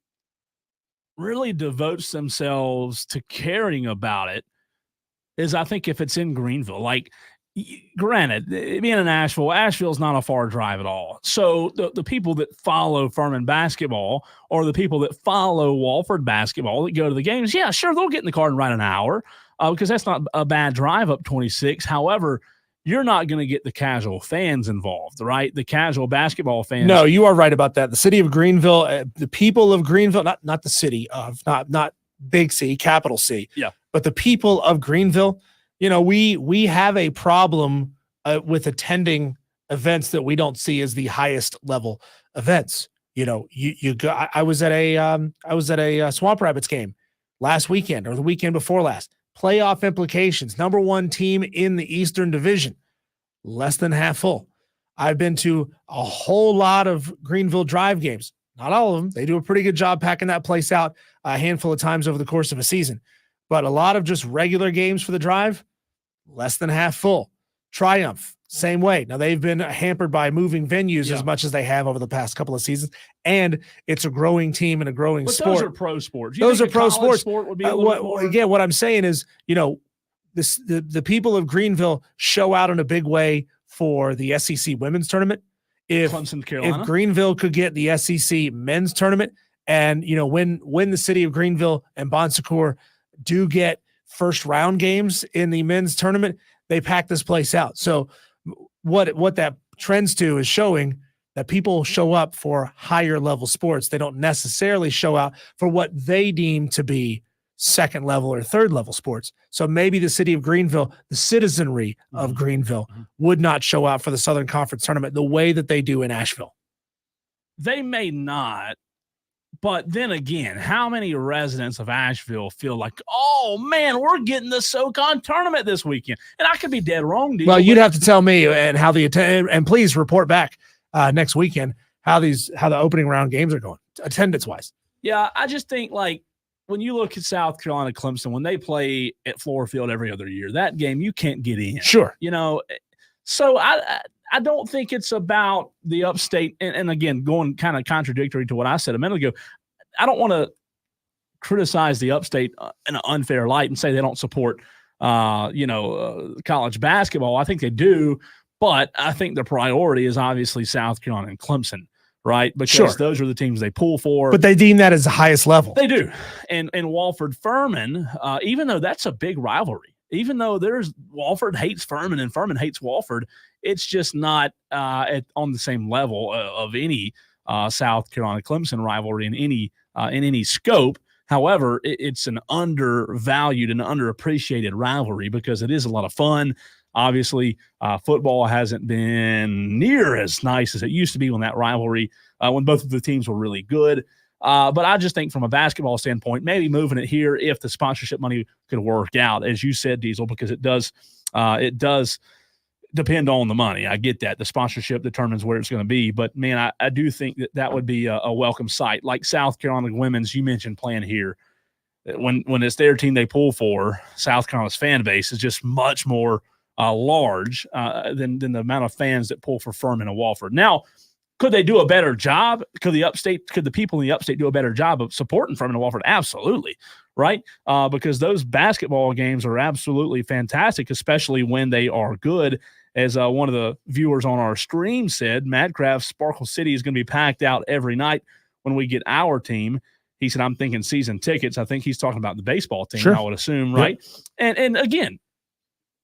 really devotes themselves to caring about it is, I think, if it's in Greenville. Like, granted, being in Asheville's not a far drive at all. So the people that follow Furman basketball, or the people that follow Wofford basketball that go to the games, yeah, sure, they'll get in the car in right an hour because that's not a bad drive up 26. However, you're not going to get the casual fans involved, right? The casual basketball fans. No, you are right about that. The city of Greenville, the people of Greenville, not the city of, not big C, capital C, yeah, but the people of Greenville. We have a problem with attending events that we don't see as the highest level events. You go. I was at a Swamp Rabbits game last weekend, or the weekend before last. Playoff implications. Number one team in the Eastern Division, less than half full. I've been to a whole lot of Greenville Drive games. Not all of them. They do a pretty good job packing that place out a handful of times over the course of a season. But a lot of just regular games for the Drive, less than half full. Triumph, same way. Now, they've been hampered by moving venues as much as they have over the past couple of seasons, and it's a growing team and a growing sport. Those are pro sports. Those are pro sports. Sport would be a little more... Again, what I'm saying is, the people of Greenville show out in a big way for the SEC women's tournament. If Greenville could get the SEC men's tournament, and when the city of Greenville and Bon Secours do get first round games in the men's tournament, they pack this place out. So what that trends to is showing that people show up for higher level sports. They don't necessarily show out for what they deem to be second level or third level sports. So maybe the city of Greenville, the citizenry of Greenville, would not show out for the Southern Conference tournament the way that they do in Asheville. They may not. But then again, how many residents of Asheville feel like, oh, man, we're getting the SoCon tournament this weekend? And I could be dead wrong. Well, you'd have to tell me and how and please report back next weekend how the opening round games are going, attendance-wise. Yeah, I just think, like, when you look at South Carolina Clemson, when they play at Floor Field every other year, that game you can't get in. Sure. So I don't think it's about the Upstate. And again, going kind of contradictory to what I said a minute ago, I don't want to criticize the Upstate in an unfair light and say they don't support, college basketball. I think they do, but I think the priority is obviously South Carolina and Clemson, right? Because those are the teams they pull for. But they deem that as the highest level. They do. And Wofford Furman, even though that's a big rivalry, even though Wofford hates Furman and Furman hates Wofford, it's just not on the same level of any South Carolina Clemson rivalry in any scope. However, it's an undervalued and underappreciated rivalry because it is a lot of fun. Obviously, football hasn't been near as nice as it used to be when that rivalry, when both of the teams were really good. But I just think from a basketball standpoint, maybe moving it here if the sponsorship money could work out, as you said, Diesel, because it does depend on the money. I get that. The sponsorship determines where it's going to be. But, man, I do think that would be a welcome sight. Like South Carolina women's, you mentioned playing here. When it's their team they pull for, South Carolina's fan base is just much more large than the amount of fans that pull for Furman and Wofford. Now, could they do a better job? Could the people in the upstate do a better job of supporting Furman and Wofford? Absolutely, right? Because those basketball games are absolutely fantastic, especially when they are good. As one of the viewers on our stream said, Madcraft Sparkle City is going to be packed out every night when we get our team. He said, I'm thinking season tickets. I think he's talking about the baseball team, Sure. I would assume, right? Yep. And again,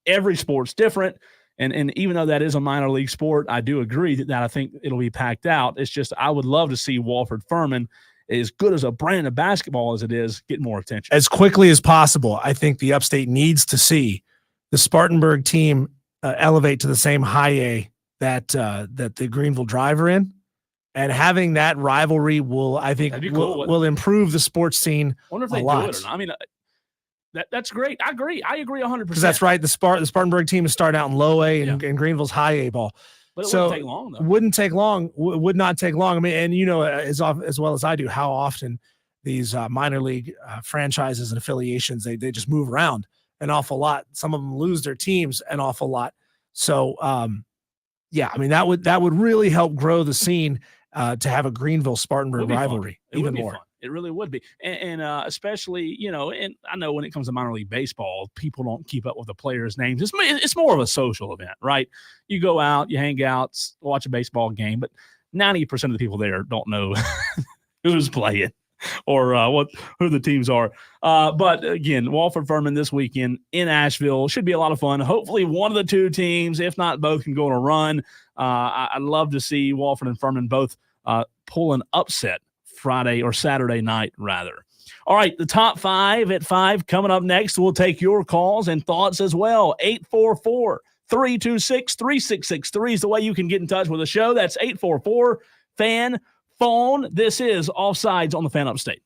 every sport's different. And even though that is a minor league sport, I do agree that I think it'll be packed out. It's just I would love to see Wofford Furman, as good as a brand of basketball as it is, get more attention. As quickly as possible, I think the upstate needs to see the Spartanburg team elevate to the same high A that the Greenville Drive are in. And having that rivalry will, I think, will improve the sports scene. I wonder if they do it or not. I mean, that's great. I agree. I agree 100%. Because that's right. The Spartanburg team is starting out in low A and Greenville's high A ball. But it wouldn't take long, though. Wouldn't take long. Would not take long. I mean, and you know as well as I do how often these minor league franchises and affiliations they just move around an awful lot. Some of them lose their teams an awful lot. So yeah, I mean that would really help grow the scene to have a Greenville Spartanburg rivalry even more. Fun. It really would be. And especially, you know, and I know when it comes to minor league baseball, people don't keep up with the players' names. It's more of a social event, right? You go out, you hang out, watch a baseball game, but 90% of the people there don't know who's playing or who the teams are. But again, Wofford Furman this weekend in Asheville should be a lot of fun. Hopefully one of the two teams, if not both, can go on a run. I'd love to see Wofford and Furman both pull an upset Friday or Saturday night, rather. All right, the top 5 at 5 coming up next. We'll take your calls and thoughts as well. 844-326-3663 is the way you can get in touch with the show. That's 844-FAN-PHONE. This is Offsides on the Fan Upstate.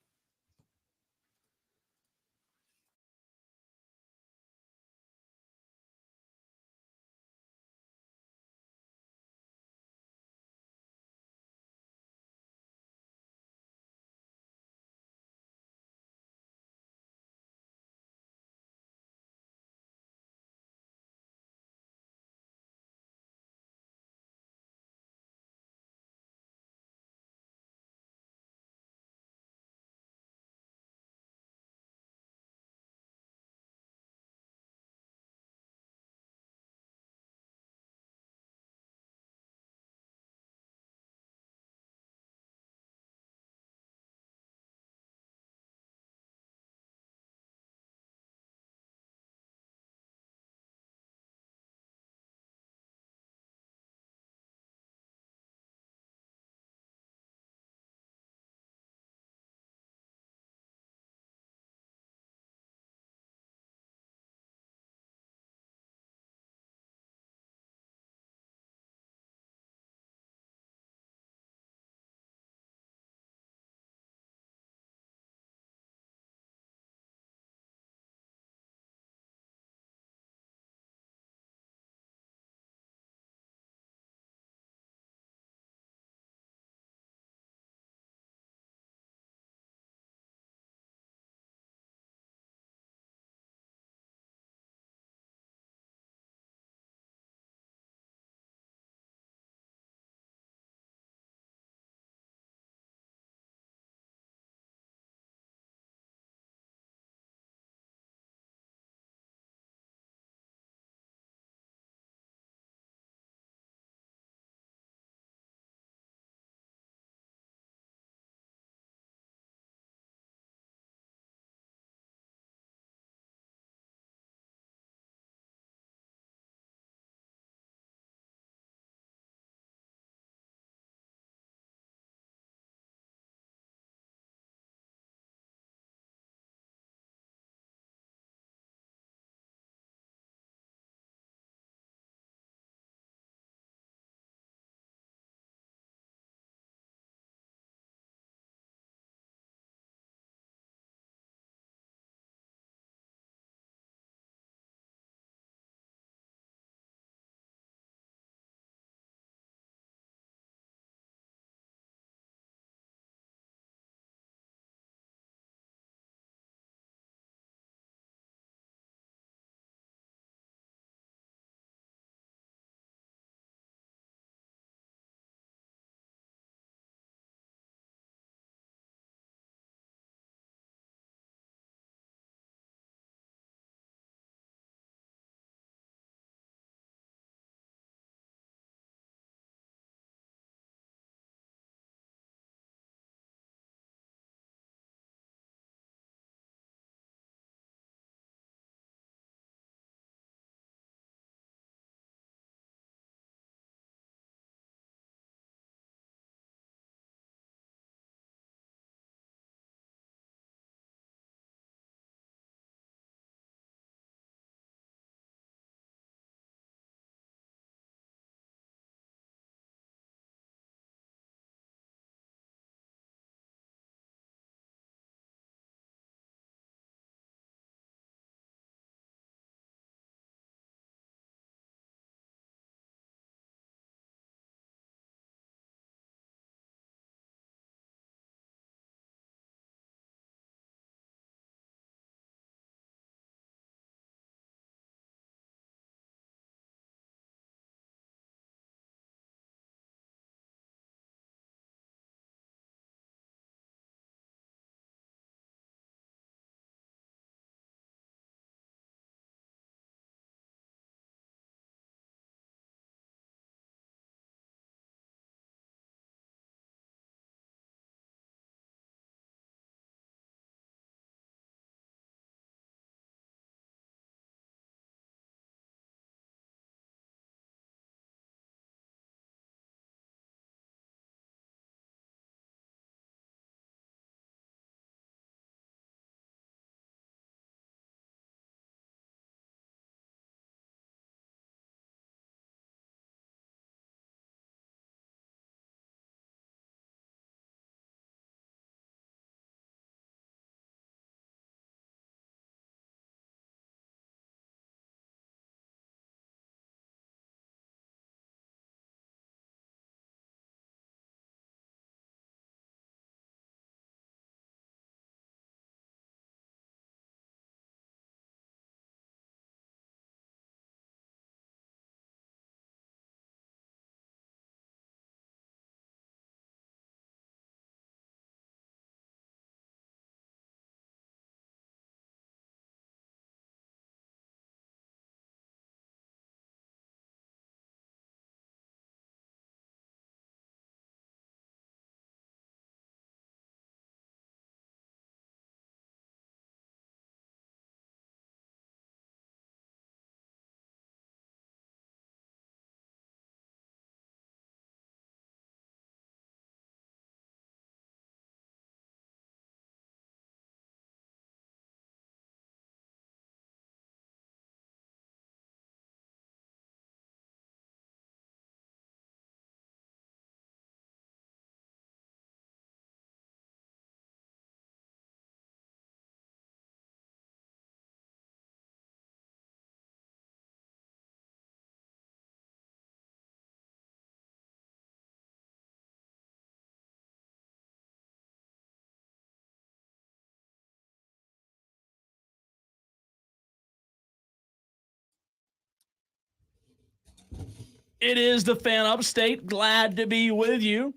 It is the fan upstate. Glad to be with you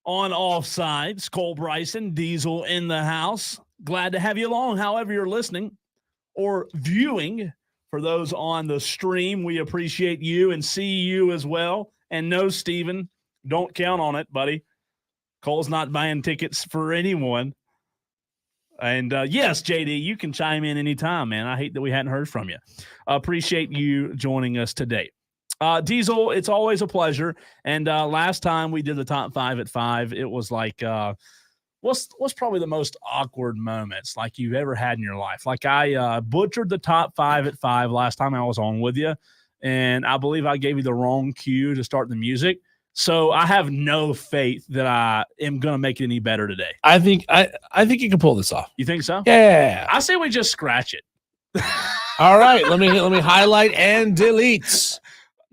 on Offsides. Cole Bryson, Diesel in the house. Glad to have you along, however you're listening or viewing. For those on the stream, we appreciate you and see you as well. And no, Steven, don't count on it, buddy. Cole's not buying tickets for anyone. And yes, JD, you can chime in anytime, man. I hate that we hadn't heard from you. Appreciate you joining us today. Diesel, it's always a pleasure. And last time we did the top 5 at 5, it was like, what's probably the most awkward moments like you've ever had in your life? Like I butchered the top 5 at 5 last time I was on with you, and I believe I gave you the wrong cue to start the music. So I have no faith that I am going to make it any better today. I think you can pull this off. You think so? Yeah. I say we just scratch it. All right. Let me highlight and delete.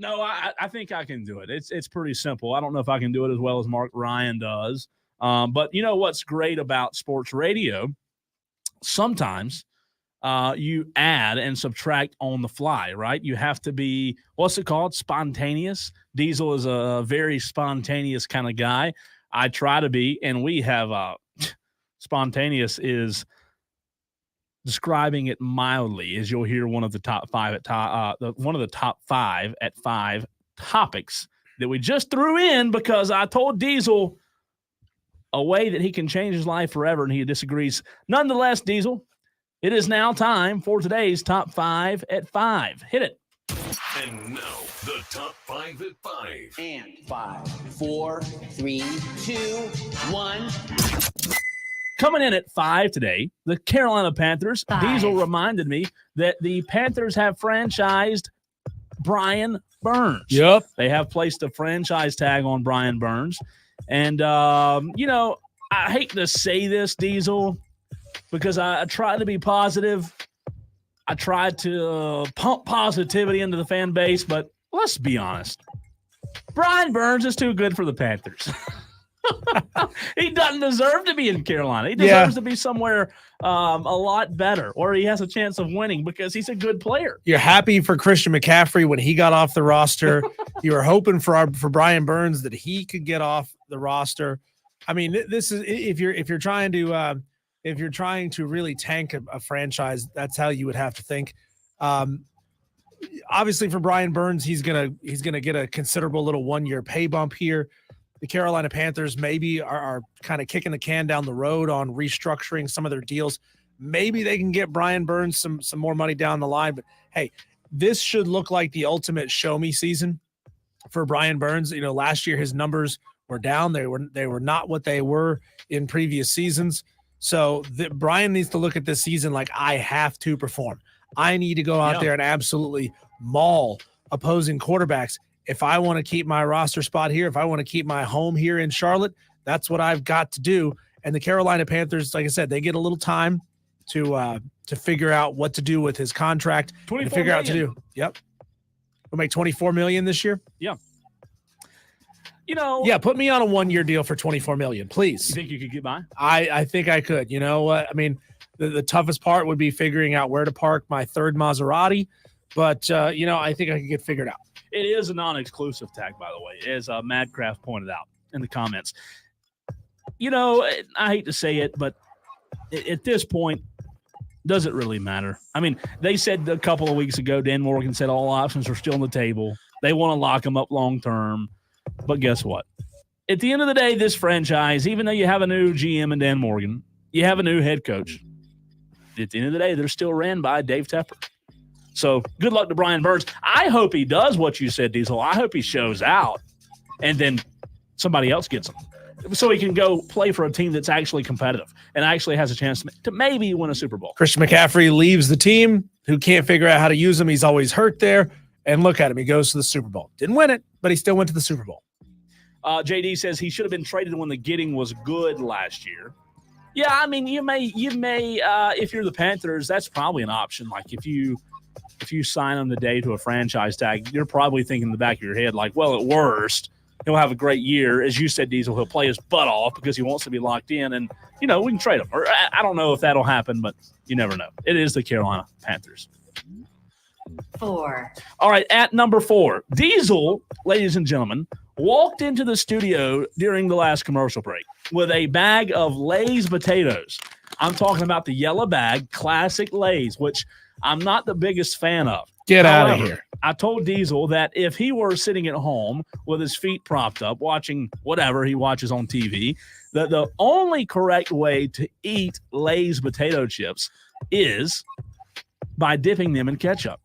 No, I think I can do it. It's pretty simple. I don't know if I can do it as well as MARC RYAN does. But you know what's great about sports radio? Sometimes you add and subtract on the fly, right? You have to be, what's it called? Spontaneous. Diesel is a very spontaneous kind of guy. I try to be, and we have spontaneous is describing it mildly, as you'll hear one of the top 5 at one of the top 5 at 5 topics that we just threw in because I told Diesel a way that he can change his life forever, and he disagrees. Nonetheless, Diesel, it is now time for today's top 5 at 5. Hit it. And now, the top 5 at 5. And 5, 4, 3, 2, 1. Coming in at 5 today, the Carolina Panthers. 5. Diesel reminded me that the Panthers have franchised Brian Burns. Yep. They have placed a franchise tag on Brian Burns. And, you know, I hate to say this, Diesel, because I try to be positive. I try to pump positivity into the fan base, but let's be honest. Brian Burns is too good for the Panthers. He doesn't deserve to be in Carolina. He deserves to be somewhere a lot better, or he has a chance of winning because he's a good player. You're happy for Christian McCaffrey when he got off the roster. You were hoping for Brian Burns that he could get off the roster. I mean, this is if you're trying to really tank a franchise, that's how you would have to think. Obviously, for Brian Burns, he's gonna get a considerable little 1-year pay bump here. The Carolina Panthers maybe are kind of kicking the can down the road on restructuring some of their deals. Maybe they can get Brian Burns some more money down the line. But, hey, this should look like the ultimate show-me season for Brian Burns. You know, last year his numbers were down. They were not what they were in previous seasons. So Brian needs to look at this season like, I have to perform. I need to go out there and absolutely maul opposing quarterbacks. If I want to keep my roster spot here, if I want to keep my home here in Charlotte, that's what I've got to do. And the Carolina Panthers, like I said, they get a little time to figure out what to do with his contract. To figure out what to do. Yep. We'll make $24 million this year. Yeah. You know. Yeah, put me on a 1-year deal for $24 million, please. You think you could get by? I think I could. You know what? I mean, the toughest part would be figuring out where to park my third Maserati. But, you know, I think I could get figured out. It is a non-exclusive tag, by the way, as Madcraft pointed out in the comments. You know, I hate to say it, but at this point, does it really matter? I mean, they said a couple of weeks ago, Dan Morgan said all options are still on the table. They want to lock him up long-term. But guess what? At the end of the day, this franchise, even though you have a new GM and Dan Morgan, you have a new head coach. At the end of the day, they're still ran by Dave Tepper. So good luck to Brian Burns. I hope he does what you said, Diesel. I hope he shows out and then somebody else gets him so he can go play for a team that's actually competitive and actually has a chance to maybe win a Super Bowl. Christian McCaffrey leaves the team, who can't figure out how to use him. He's always hurt there. And look at him. He goes to the Super Bowl. Didn't win it, but he still went to the Super Bowl. JD says he should have been traded when the getting was good last year. Yeah, I mean, you may, if you're the Panthers, that's probably an option. Like if you sign him today to a franchise tag, you're probably thinking in the back of your head, like, well, at worst, he'll have a great year. As you said, Diesel, he'll play his butt off because he wants to be locked in. And, you know, we can trade him. Or I don't know if that'll happen, but you never know. It is the Carolina Panthers. 4, All right, at number 4, Diesel, ladies and gentlemen, walked into the studio during the last commercial break with a bag of Lay's potatoes. I'm talking about the yellow bag, classic Lay's, which I'm not the biggest fan of. Get out of However, here. I told Diesel that if he were sitting at home with his feet propped up, watching whatever he watches on TV, that the only correct way to eat Lay's potato chips is by dipping them in ketchup.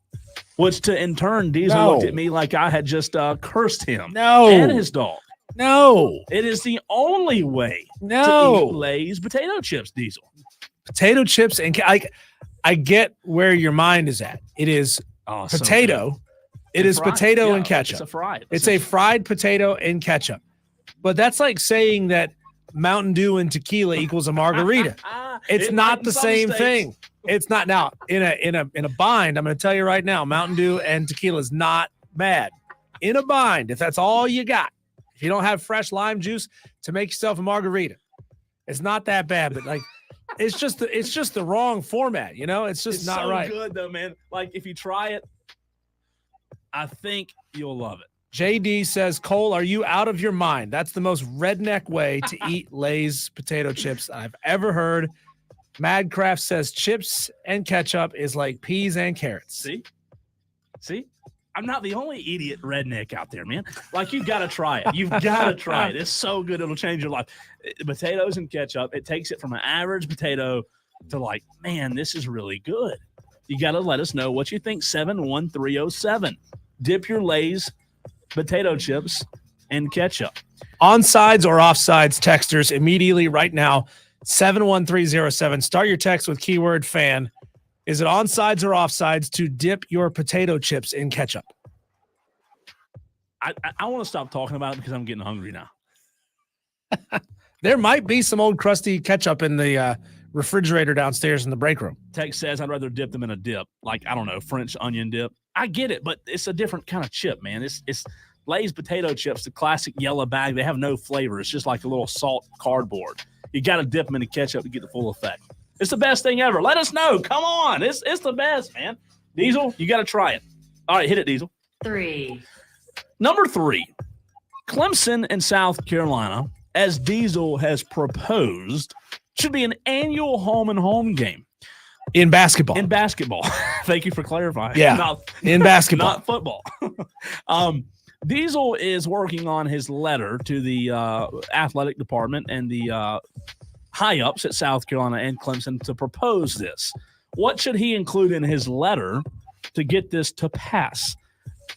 Which to in turn, Diesel looked at me like I had just cursed him and his dog. No. It is the only way to eat Lay's potato chips, Diesel. Potato chips and I get where your mind is at. It is potato. So it is fried. Potato Yeah, and ketchup. It's a fried potato and ketchup. But that's like saying that Mountain Dew and tequila equals a margarita. It's not the same thing. It's not. Now in a bind, I'm going to tell you right now, Mountain Dew and tequila is not bad. In a bind, if that's all you got, if you don't have fresh lime juice to make yourself a margarita, it's not that bad. But like, it's just the wrong format. You know, it's just not so right. Good though, man. Like if you try it, I think you'll love it. JD says, Cole, are you out of your mind? That's the most redneck way to eat Lay's potato chips I've ever heard. Madcraft says chips and ketchup is like peas and carrots. See? I'm not the only idiot redneck out there, man. Like, you've got to try it. You've got to try it. It's so good. It'll change your life. Potatoes and ketchup, it takes it from an average potato to like, man, this is really good. You got to let us know what you think. 71307. Dip your Lay's potato chips and ketchup. Onsides or offsides, texters immediately right now. 71307. Start your text with keyword fan. Is it onsides or offsides to dip your potato chips in ketchup? I want to stop talking about it because I'm getting hungry now. There might be some old crusty ketchup in the refrigerator downstairs in the break room. Text says I'd rather dip them in a dip, like, I don't know, French onion dip. I get it, but it's a different kind of chip, man. It's Lay's potato chips, the classic yellow bag. They have no flavor. It's just like a little salt cardboard. You got to dip them in the ketchup to get the full effect. It's the best thing ever. Let us know. Come on. It's the best, man. Diesel, you got to try it. All right, hit it, Diesel. 3, Number 3, Clemson and South Carolina, as Diesel has proposed, should be an annual home-and-home game. In basketball. In basketball. Thank you for clarifying. Yeah, in basketball. Not football. Diesel is working on his letter to the athletic department and the high-ups at South Carolina and Clemson to propose this. What should he include in his letter to get this to pass?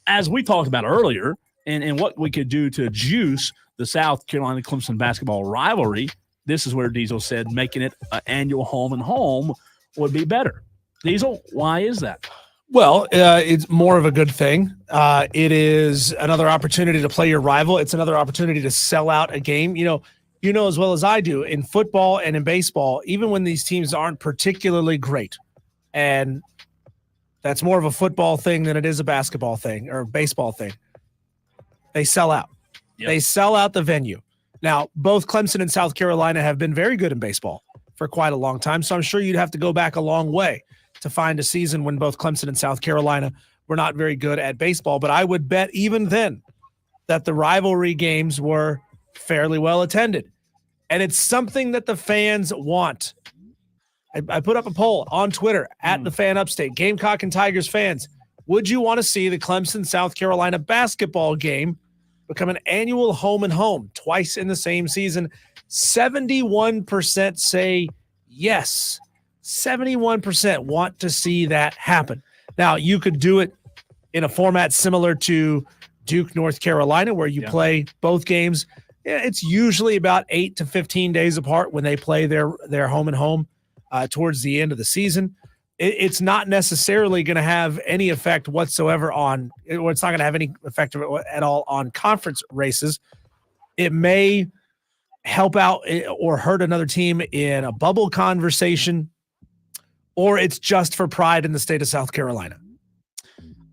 As we talked about earlier, and what we could do to juice the South Carolina-Clemson basketball rivalry, this is where Diesel said making it an annual home-and-home would be better. Diesel, why is that? Well, it's more of a good thing. It is another opportunity to play your rival. It's another opportunity to sell out a game. You know as well as I do, in football and in baseball, even when these teams aren't particularly great, and that's more of a football thing than it is a basketball thing or a baseball thing, they sell out. Yep. They sell out the venue. Now, both Clemson and South Carolina have been very good in baseball for quite a long time, so I'm sure you'd have to go back a long way to find a season when both Clemson and South Carolina were not very good at baseball. But I would bet even then that the rivalry games were fairly well attended. And it's something that the fans want. I put up a poll on Twitter at the Fan Upstate, Gamecock and Tigers fans. Would you want to see the Clemson South Carolina basketball game become an annual home and home twice in the same season? 71% say yes. 71% want to see that happen. Now, you could do it in a format similar to Duke, North Carolina, where you play both games. It's usually about 8 to 15 days apart when they play their home and home towards the end of the season. It's not necessarily going to have any effect whatsoever on – it's not going to have any effect at all on conference races. It may help out or hurt another team in a bubble conversation, or it's just for pride in the state of South Carolina.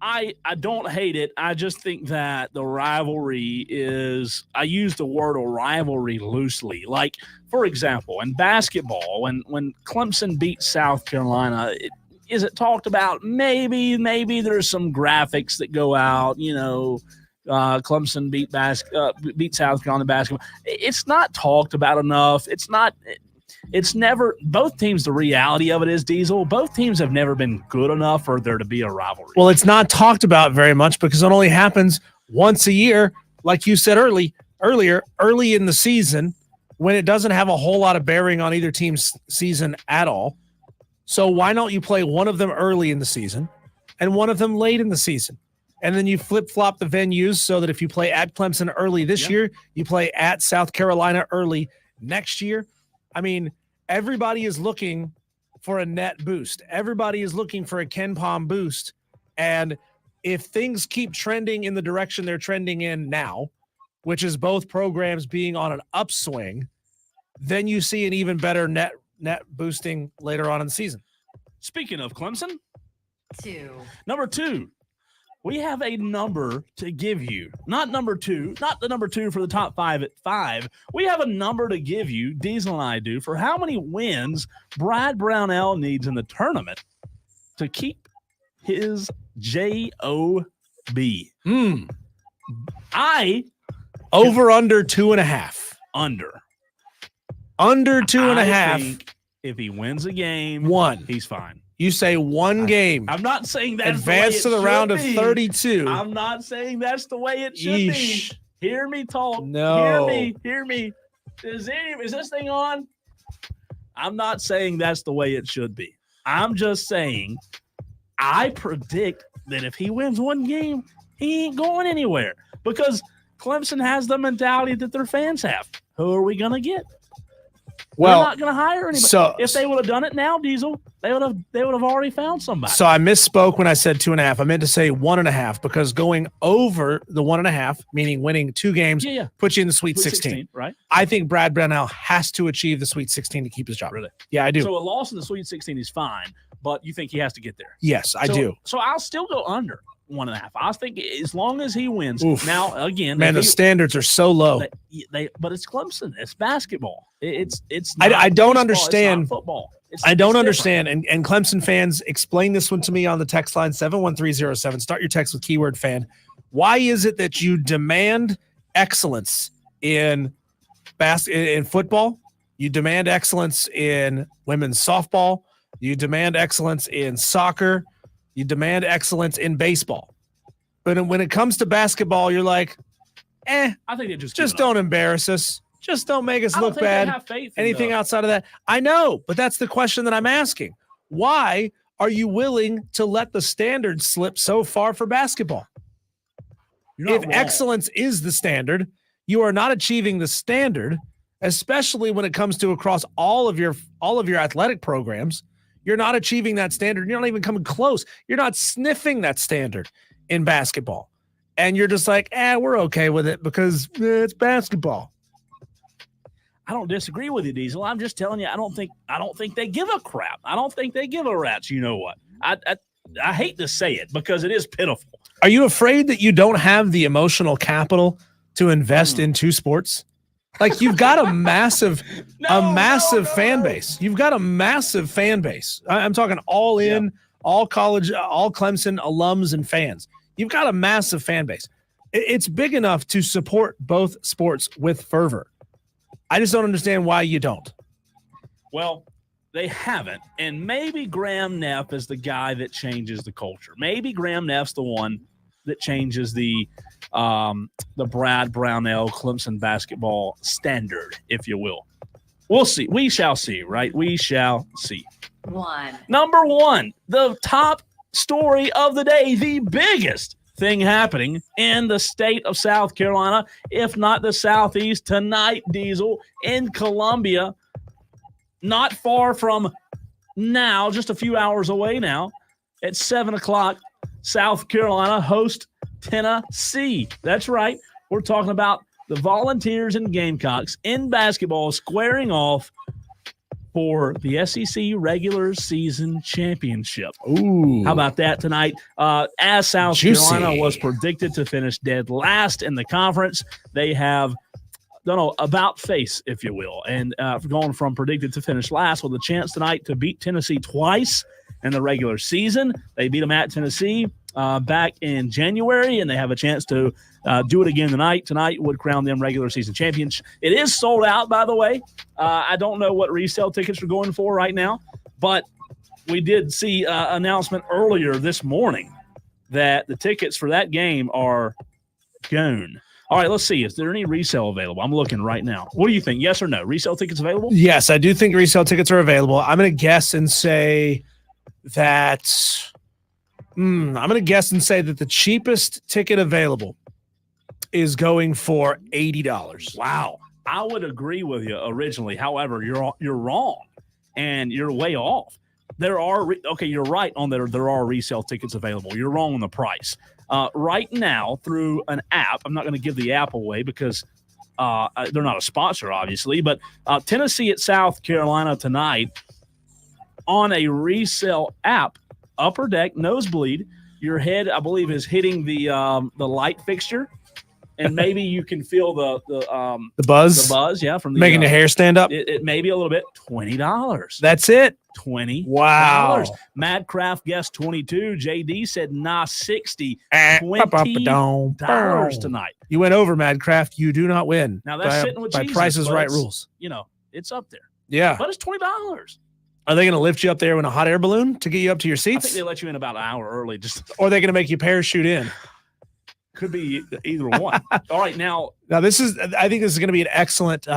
I don't hate it. I just think that the rivalry is – I use the word rivalry loosely. Like, for example, in basketball, when Clemson beat South Carolina, is it talked about? Maybe there's some graphics that go out, Clemson beat South Carolina basketball. It's not talked about enough. It's never, both teams, the reality of it is, Diesel, both teams have never been good enough for there to be a rivalry. Well, it's not talked about very much because it only happens once a year, like you said early in the season, when it doesn't have a whole lot of bearing on either team's season at all. So why don't you play one of them early in the season and one of them late in the season? And then you flip-flop the venues so that if you play at Clemson early this year, you play at South Carolina early next year. I mean, everybody is looking for a net boost. Everybody is looking for a Ken Pom boost. And if things keep trending in the direction they're trending in now, which is both programs being on an upswing, then you see an even better net boosting later on in the season. Speaking of Clemson, 2. Number 2. We have a number to give you. Not number 2, not the number 2 for the top 5 at 5. We have a number to give you, Diesel and I do, for how many wins Brad Brownell needs in the tournament to keep his J-O-B. Over under 2.5. Under 2.5. I think if he wins a game, he's fine. You say one game. I'm not saying that's advance to the round of 32. I'm not saying that's the way it should be. Hear me talk. No. Hear me. Is this thing on? I'm not saying that's the way it should be. I'm just saying I predict that if he wins one game, he ain't going anywhere because Clemson has the mentality that their fans have. Who are we going to get? Well, we're not going to hire anybody. So if they would have done it now, Diesel, they would have already found somebody. So I misspoke when I said 2.5. I meant to say 1.5 because going over the 1.5, meaning winning 2 games, puts you in the Sweet 16. Right? I think Brad Brownell has to achieve the Sweet 16 to keep his job. Really? Yeah, I do. So a loss in the Sweet 16 is fine, but you think he has to get there? Yes, I do. So I'll still go under 1.5. I think as long as he wins. Oof. Now again, man, the standards are so low. But it's Clemson. It's basketball. It's. I don't baseball, understand it's not football. I don't understand. And Clemson fans, explain this one to me on the text line 71307. Start your text with keyword fan. Why is it that you demand excellence in football? You demand excellence in women's softball. You demand excellence in soccer. You demand excellence in baseball. But when it comes to basketball, you're like, I think they just don't embarrass us. Just don't make us look bad. They have faith Anything outside of that. I know, but that's the question that I'm asking. Why are you willing to let the standard slip so far for basketball? If excellence is the standard, you are not achieving the standard, especially when it comes to across all of your athletic programs. You're not achieving that standard. You're not even coming close. You're not sniffing that standard in basketball. And you're just like, we're okay with it because it's basketball. I don't disagree with you, Diesel. I'm just telling you, I don't think they give a crap. I don't think they give a rat's. You know what? I hate to say it because it is pitiful. Are you afraid that you don't have the emotional capital to invest in 2 sports? Like you've got a massive fan base. You've got a massive fan base. I'm talking all in, all college, all Clemson alums and fans. You've got a massive fan base. It's big enough to support both sports with fervor. I just don't understand why you don't. Well, they haven't. And maybe Graham Neff is the guy that changes the culture. Maybe Graham Neff's the one that changes the Brad Brownell Clemson basketball standard, if you will. We'll see. We shall see, right? We shall see. 1. Number 1, the top story of the day, the biggest thing happening in the state of South Carolina, if not the Southeast, tonight, Diesel, in Columbia, not far from now, just a few hours away now, at 7 o'clock, South Carolina host Tennessee. That's right. We're talking about the Volunteers and Gamecocks in basketball squaring off for the SEC regular season championship. Ooh. How about that tonight? As South Carolina was predicted to finish dead last in the conference, they have done an about face, if you will, and going from predicted to finish last with a chance tonight to beat Tennessee twice in the regular season. They beat them at Tennessee back in January, and they have a chance to do it again tonight. Tonight would crown them regular season champions. It is sold out, by the way. I don't know what resale tickets are going for right now, but we did see an announcement earlier this morning that the tickets for that game are gone. All right, let's see. Is there any resale available? I'm looking right now. What do you think? Yes or no? Resale tickets available? Yes, I do think resale tickets are available. I'm going to guess and say that the cheapest ticket available is going for $80. Wow. I would agree with you originally. However, you're wrong, and you're way off. There are you're right on there are resale tickets available. You're wrong on the price. Right now, through an app, I'm not going to give the app away because they're not a sponsor, obviously, but Tennessee at South Carolina tonight on a resale app, upper deck, nosebleed. Your head, I believe, is hitting the light fixture, and maybe you can feel the buzz. The buzz, yeah, from the, making the hair stand up. It may be a little bit. $20. That's it. $20. Wow. Madcraft guessed 22. JD said nah 60. $20 tonight. You went over, Madcraft. You do not win. Now that's sitting with by Jesus, Price is but Right it's, rules. You know, it's up there. Yeah. But it's $20. Are they going to lift you up there in a hot air balloon to get you up to your I seats? think they let you in about an hour early. Or are they going to make you parachute in? Could be either one. All right, now I think this is going to be an excellent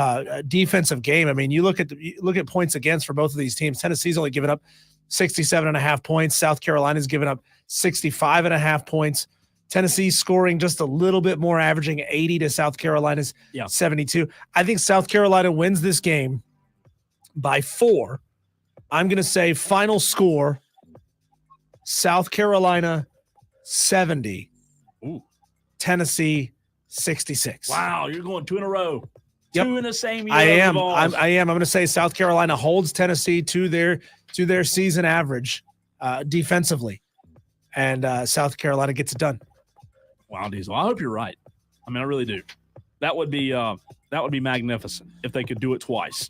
defensive game. I mean, you look at points against for both of these teams. Tennessee's only given up 67.5 points. South Carolina's given up 65.5 points. Tennessee's scoring just a little bit more, averaging 80 to South Carolina's 72. I think South Carolina wins this game by 4. I'm going to say final score, South Carolina 70. Ooh. Tennessee 66. Wow, you're going 2 in a row. Yep. 2 in the same year. I am. I'm going to say South Carolina holds Tennessee to their season average defensively, and South Carolina gets it done. Wow, Diesel. I hope you're right. I mean, I really do. That would be magnificent if they could do it twice.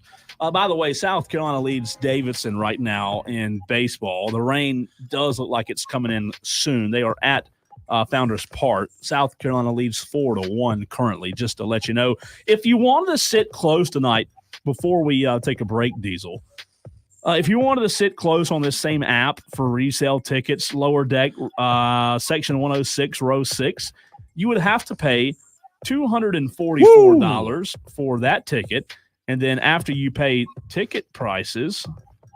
By the way, South Carolina leads Davidson right now in baseball. The rain does look like it's coming in soon. They are at Founders Park. South Carolina leads 4-1 currently, just to let you know. If you wanted to sit close tonight before we take a break, Diesel, if you wanted to sit close on this same app for resale tickets, lower deck, section 106, row 6, you would have to pay $244 for that ticket. And then after you pay ticket prices,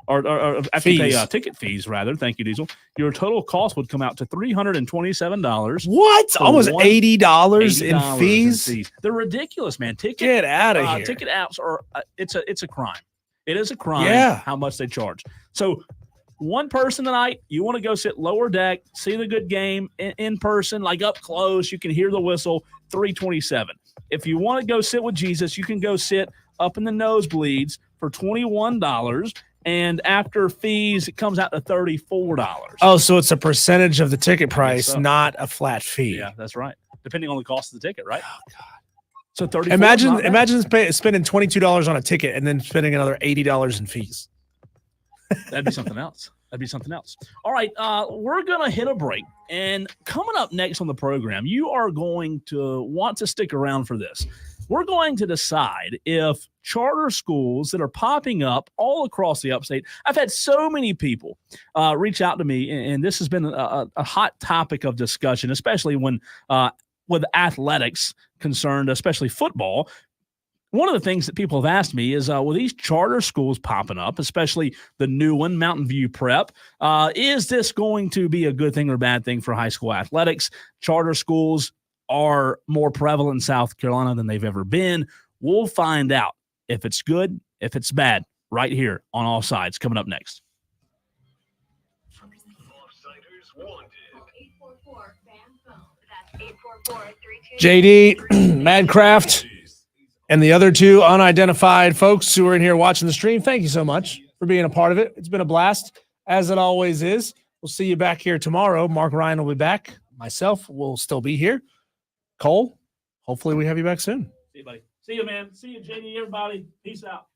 or after you pay ticket fees, rather, thank you, Diesel, your total cost would come out to $327. What? Almost $80 in fees? They're ridiculous, man. Get out of here. Ticket apps are it's a crime. It is a crime how much they charge. So one person tonight, you want to go sit lower deck, see the good game in person, like up close, you can hear the whistle, $327. If you want to go sit with Jesus, you can go sit up in the nosebleeds for $21. And after fees, it comes out to $34. Oh, so it's a percentage of the ticket price, not a flat fee. Yeah, that's right. Depending on the cost of the ticket, right? Oh, God. So $34. Imagine spending $22 on a ticket and then spending another $80 in fees. That'd be something else. All right, we're going to hit a break. And coming up next on the program, you are going to want to stick around for this. We're going to decide if charter schools that are popping up all across the upstate. I've had so many people reach out to me, and this has been a hot topic of discussion, especially when with athletics concerned, especially football. One of the things that people have asked me is, with these charter schools popping up, especially the new one, Mountain View Prep, is this going to be a good thing or bad thing for high school athletics? Charter schools are more prevalent in South Carolina than they've ever been. We'll find out if it's good, if it's bad, right here on All Sides, coming up next. JD, Madcraft, and the other two unidentified folks who are in here watching the stream, thank you so much for being a part of it. It's been a blast, as it always is. We'll see you back here tomorrow. Mark Ryan will be back. Myself will still be here. Cole, hopefully we have you back soon. See you, buddy. See you, man. See you, JD, everybody. Peace out.